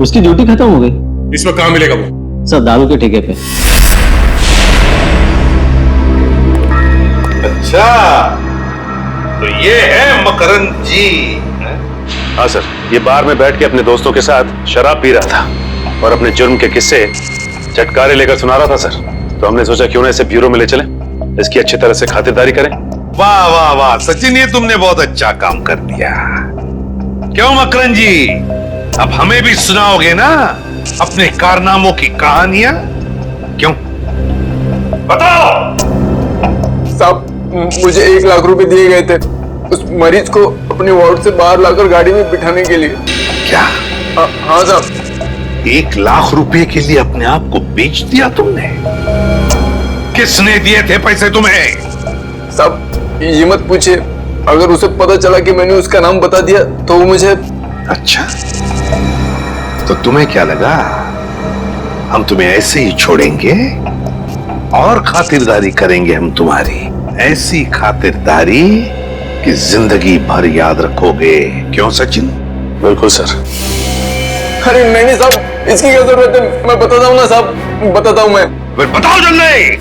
Speaker 22: उसकी ड्यूटी खत्म हो गई।
Speaker 5: इसमें कहाँ मिलेगा वो?
Speaker 22: सर दारू के ठेके पे।
Speaker 9: अच्छा, तो ये है मकरन जी?
Speaker 19: हाँ सर, ये बार में बैठ के अपने दोस्तों के साथ शराब पी रहा था और अपने जुर्म के किस्से चटकारे लेकर सुना रहा था सर। तो हमने सोचा क्यों ना इसे ब्यूरो में ले चलें, इसकी अच्छी तरह से खातिरदारी करें।
Speaker 9: वाह वाह वाह सचिन, ये तुमने बहुत अच्छा काम कर दिया। क्यों मकरन जी, अब हमें भी सुनाओगे ना अपने कारनामों की कहानियां? क्यों, बताओ।
Speaker 12: साहब, मुझे 1 लाख रुपए दिए गए थे उस मरीज को अपने वार्ड से बाहर लाकर गाड़ी में बिठाने के लिए।
Speaker 9: क्या?
Speaker 12: हाँ साहब।
Speaker 9: 1 लाख रुपए के लिए अपने आप को बेच दिया तुमने? किसने दिए थे पैसे तुम्हें?
Speaker 12: साहब ये मत पूछिए, अगर उसे पता चला कि मैंने उसका नाम बता दिया तो वो मुझे।
Speaker 9: अच्छा, तो तुम्हें क्या लगा हम तुम्हें ऐसे ही छोड़ेंगे? और खातिरदारी करेंगे हम तुम्हारी, ऐसी खातिरदारी कि जिंदगी भर याद रखोगे। क्यों सचिन?
Speaker 12: बिल्कुल सर। अरे नहीं साहब, इसकी क्या जरूरत है, मैं बताता हूँ ना साहब, बताता हूँ मैं।
Speaker 9: फिर बताओ जल्दी।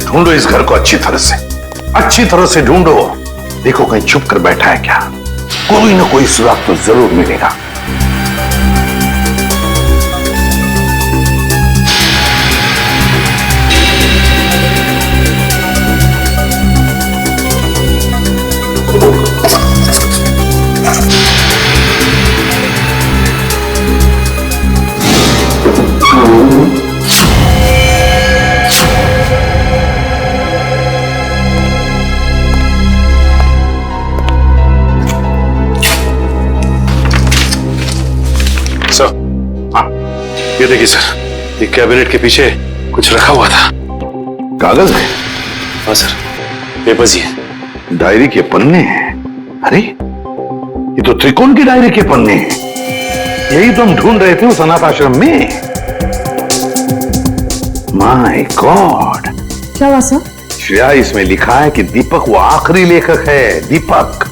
Speaker 9: ढूंढो इस घर को अच्छी तरह से ढूंढो। देखो कहीं छुप कर बैठा है क्या? कोई ना कोई सुराग तो जरूर मिलेगा।
Speaker 19: ये देखिए सर, ये कैबिनेट के पीछे कुछ रखा हुआ था।
Speaker 9: कागज है?
Speaker 19: हाँ सर, पेपर्स ही है।
Speaker 9: डायरी के पन्ने हैं? अरे ये तो त्रिकोण की डायरी के पन्ने हैं। यही तो हम ढूंढ रहे थे उस अनाथ आश्रम में। माय गॉड,
Speaker 3: क्या हुआ सर?
Speaker 9: श्रेया, इसमें लिखा है कि दीपक वो आखिरी लेखक है, दीपक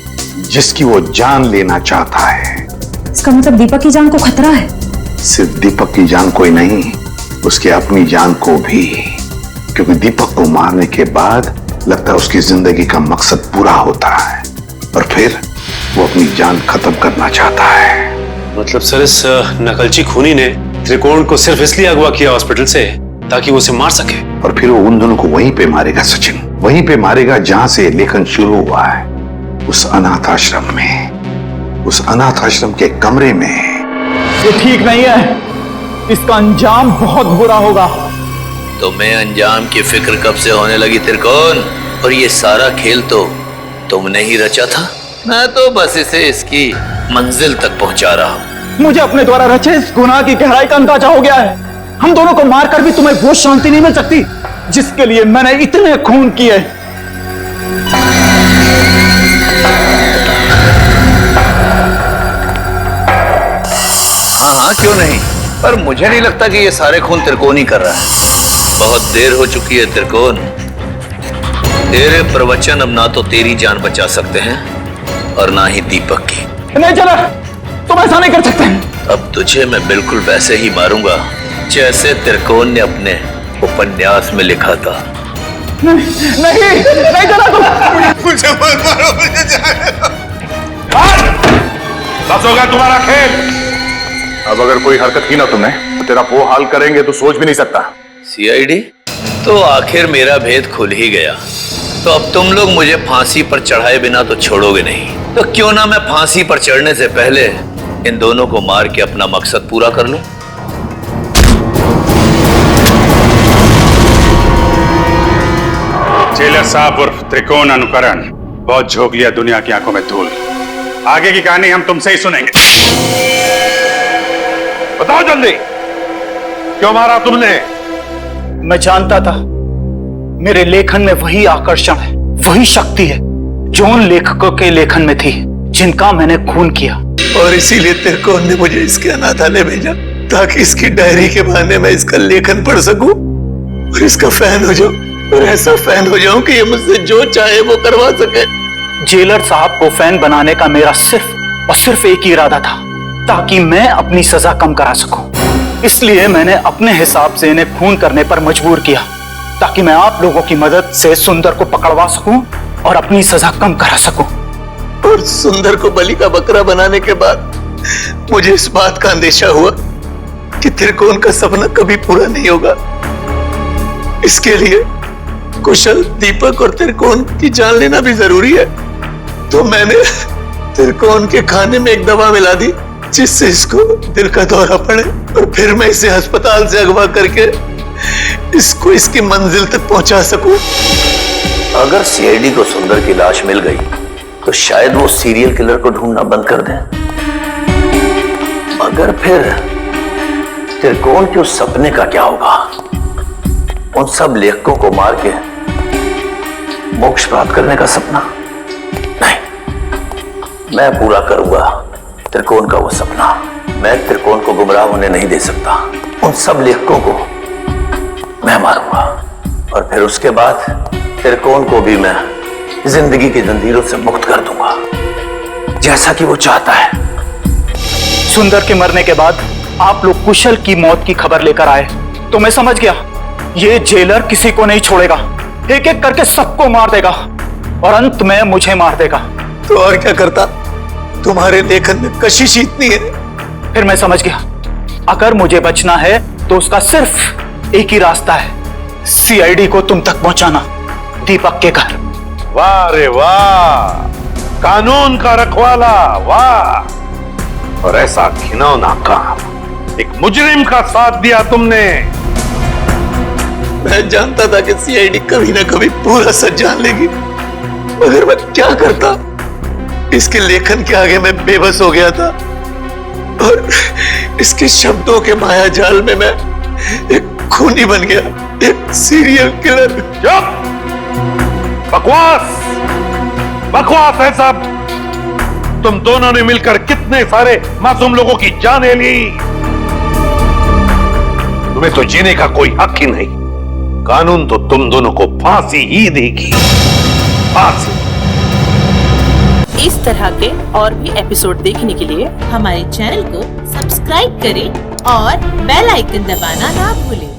Speaker 9: जिसकी वो जान लेना चाहता है।
Speaker 3: इसका मतलब दीपक की जान को खतरा है?
Speaker 9: सिर्फ दीपक की जान को ही नहीं, उसकी अपनी जान को भी, क्योंकि दीपक को मारने के बाद लगता है उसकी जिंदगी का मकसद पूरा होता है और फिर वो अपनी जान खत्म करना चाहता है।
Speaker 19: मतलब सर, इस नकलची खूनी ने त्रिकोण को सिर्फ इसलिए अगवा किया हॉस्पिटल से ताकि वो उसे मार सके,
Speaker 9: और फिर वो उन दोनों को वहीं पे मारेगा सचिन, वहीं पे मारेगा जहां से लेखन शुरू हुआ है, उस अनाथ आश्रम में, उस अनाथ आश्रम के कमरे में।
Speaker 23: ये ठीक नहीं है, इसका अंजाम बहुत बुरा होगा।
Speaker 10: तुम्हें अंजाम की फिक्र कब से होने लगी त्रिकोण? और ये सारा खेल तो तुमने ही रचा था। मैं तो बस इसे इसकी मंजिल तक पहुंचा रहा हूं।
Speaker 23: मुझे अपने द्वारा रचे इस गुनाह की गहराई का अंदाजा हो गया है। हम दोनों को मारकर भी तुम्हें वो शांति नहीं मिल सकती जिसके लिए मैंने इतने खून किए।
Speaker 10: हाँ क्यों नहीं, पर मुझे नहीं लगता कि ये सारे खून त्रिकोण ही कर रहा है। बहुत देर हो चुकी है त्रिकोण। तेरे प्रवचन अब ना तो तेरी जान बचा सकते हैं और ना ही दीपक की।
Speaker 23: नहीं चला, तुम ऐसा नहीं कर सकते।
Speaker 10: अब तुझे मैं बिल्कुल वैसे ही मारूंगा जैसे त्रिकोण ने अपने उपन्यास में लिखा था।
Speaker 23: नहीं चला तुम।
Speaker 9: मुझे मत मारो, मुझे जाने दो। बस होगा तुम्हारा खेल। अब अगर कोई हरकत की ना तुमने तो तेरा वो हाल करेंगे तो सोच भी नहीं सकता।
Speaker 10: सीआईडी, तो आखिर मेरा भेद खुल ही गया। तो अब तुम लोग मुझे फांसी पर चढ़ाए बिना तो छोड़ोगे नहीं। तो क्यों ना मैं फांसी पर चढ़ने से पहले इन दोनों को मार के अपना मकसद पूरा कर लूं।
Speaker 11: जेलर साहब उर्फ त्रिकोण अनुकरण, बहुत झोंक लिया दुनिया की आंखों में धूल। आगे की कहानी हम तुमसे ही सुनेंगे।
Speaker 9: बताओ जल्दी, क्यों मारा तुमने?
Speaker 23: मैं जानता था मेरे लेखन में वही आकर्षण है, वही शक्ति है जो उन लेखकों के लेखन में थी जिनका मैंने खून किया।
Speaker 10: और इसीलिए त्रिकोण ने मुझे इसके अनाथालय भेजा ताकि इसकी डायरी के बहाने मैं इसका लेखन पढ़ सकूं और इसका फैन हो जाऊं, और ऐसा फैन हो जाऊं कि ये मुझसे जो चाहे वो करवा सके।
Speaker 23: जेलर साहब को फैन बनाने का मेरा सिर्फ और सिर्फ एक ही इरादा था, ताकि मैं अपनी सजा कम करा सकूं। इसलिए मैंने अपने हिसाब से इन्हें खून करने पर मजबूर किया, ताकि मैं आप लोगों की मदद से सुंदर को पकड़वा सकूं और अपनी सजा कम करा सकूं।
Speaker 10: और सुंदर को बलि का बकरा बनाने के बाद मुझे इस बात का अंदेशा हुआ कि त्रिकोण का सपना कभी पूरा नहीं होगा। इसके लिए कुशल, दीपक और त्रिकोण की जान लेना भी जरूरी है। तो मैंने त्रिकोण के खाने में एक दवा मिला दी जिससे इसको दिल का दौरा पड़े, और फिर मैं इसे अस्पताल से अगवा करके इसको इसकी मंजिल तक पहुंचा सकूं। अगर सीआईडी को सुंदर की लाश मिल गई तो शायद वो सीरियल किलर को ढूंढना बंद कर दें। मगर फिर त्रिकोण के उस सपने का क्या होगा? उन सब लेखकों को मार के मोक्ष प्राप्त करने का सपना? नहीं, मैं पूरा करूंगा त्रिकोण का वो सपना। मैं त्रिकोण को गुमराह होने नहीं दे सकता। उन सब लेखकों को मैं मारूंगा और फिर उसके बाद त्रिकोण को भी मैं जिंदगी की जंजीरों से मुक्त कर दूंगा, जैसा कि वो चाहता है।
Speaker 23: सुंदर के मरने के बाद आप लोग कुशल की मौत की खबर लेकर आए तो मैं समझ गया ये जेलर किसी को नहीं छोड़ेगा, एक एक करके सबको मार देगा और अंत में मुझे मार देगा।
Speaker 10: तो और क्या करता? तुम्हारे लेखन में कशिश इतनी है।
Speaker 23: फिर मैं समझ गया, अगर मुझे बचना है तो उसका सिर्फ एक ही रास्ता है, सीआईडी को तुम तक पहुंचाना, दीपक के घर।
Speaker 9: वाह रे वाह, कानून का रखवाला, वाह। और ऐसा घिनौना काम, एक मुजरिम का साथ दिया तुमने।
Speaker 10: मैं जानता था कि सीआईडी कभी ना कभी पूरा सच जान लेगी, मगर मैं क्या करता? इसके लेखन के आगे मैं बेबस हो गया था और इसके शब्दों के माया जाल में मैं एक खूनी बन गया, एक सीरियल किलर।
Speaker 9: चुप! बकवास, बकवास है सब। तुम दोनों ने मिलकर कितने सारे मासूम लोगों की जानें ली। तुम्हें तो जीने का कोई हक ही नहीं। कानून तो तुम दोनों को फांसी ही देगी, फांसी।
Speaker 16: इस तरह के और भी एपिसोड देखने के लिए हमारे चैनल को सब्सक्राइब करें और बेल आइकन दबाना ना भूलें।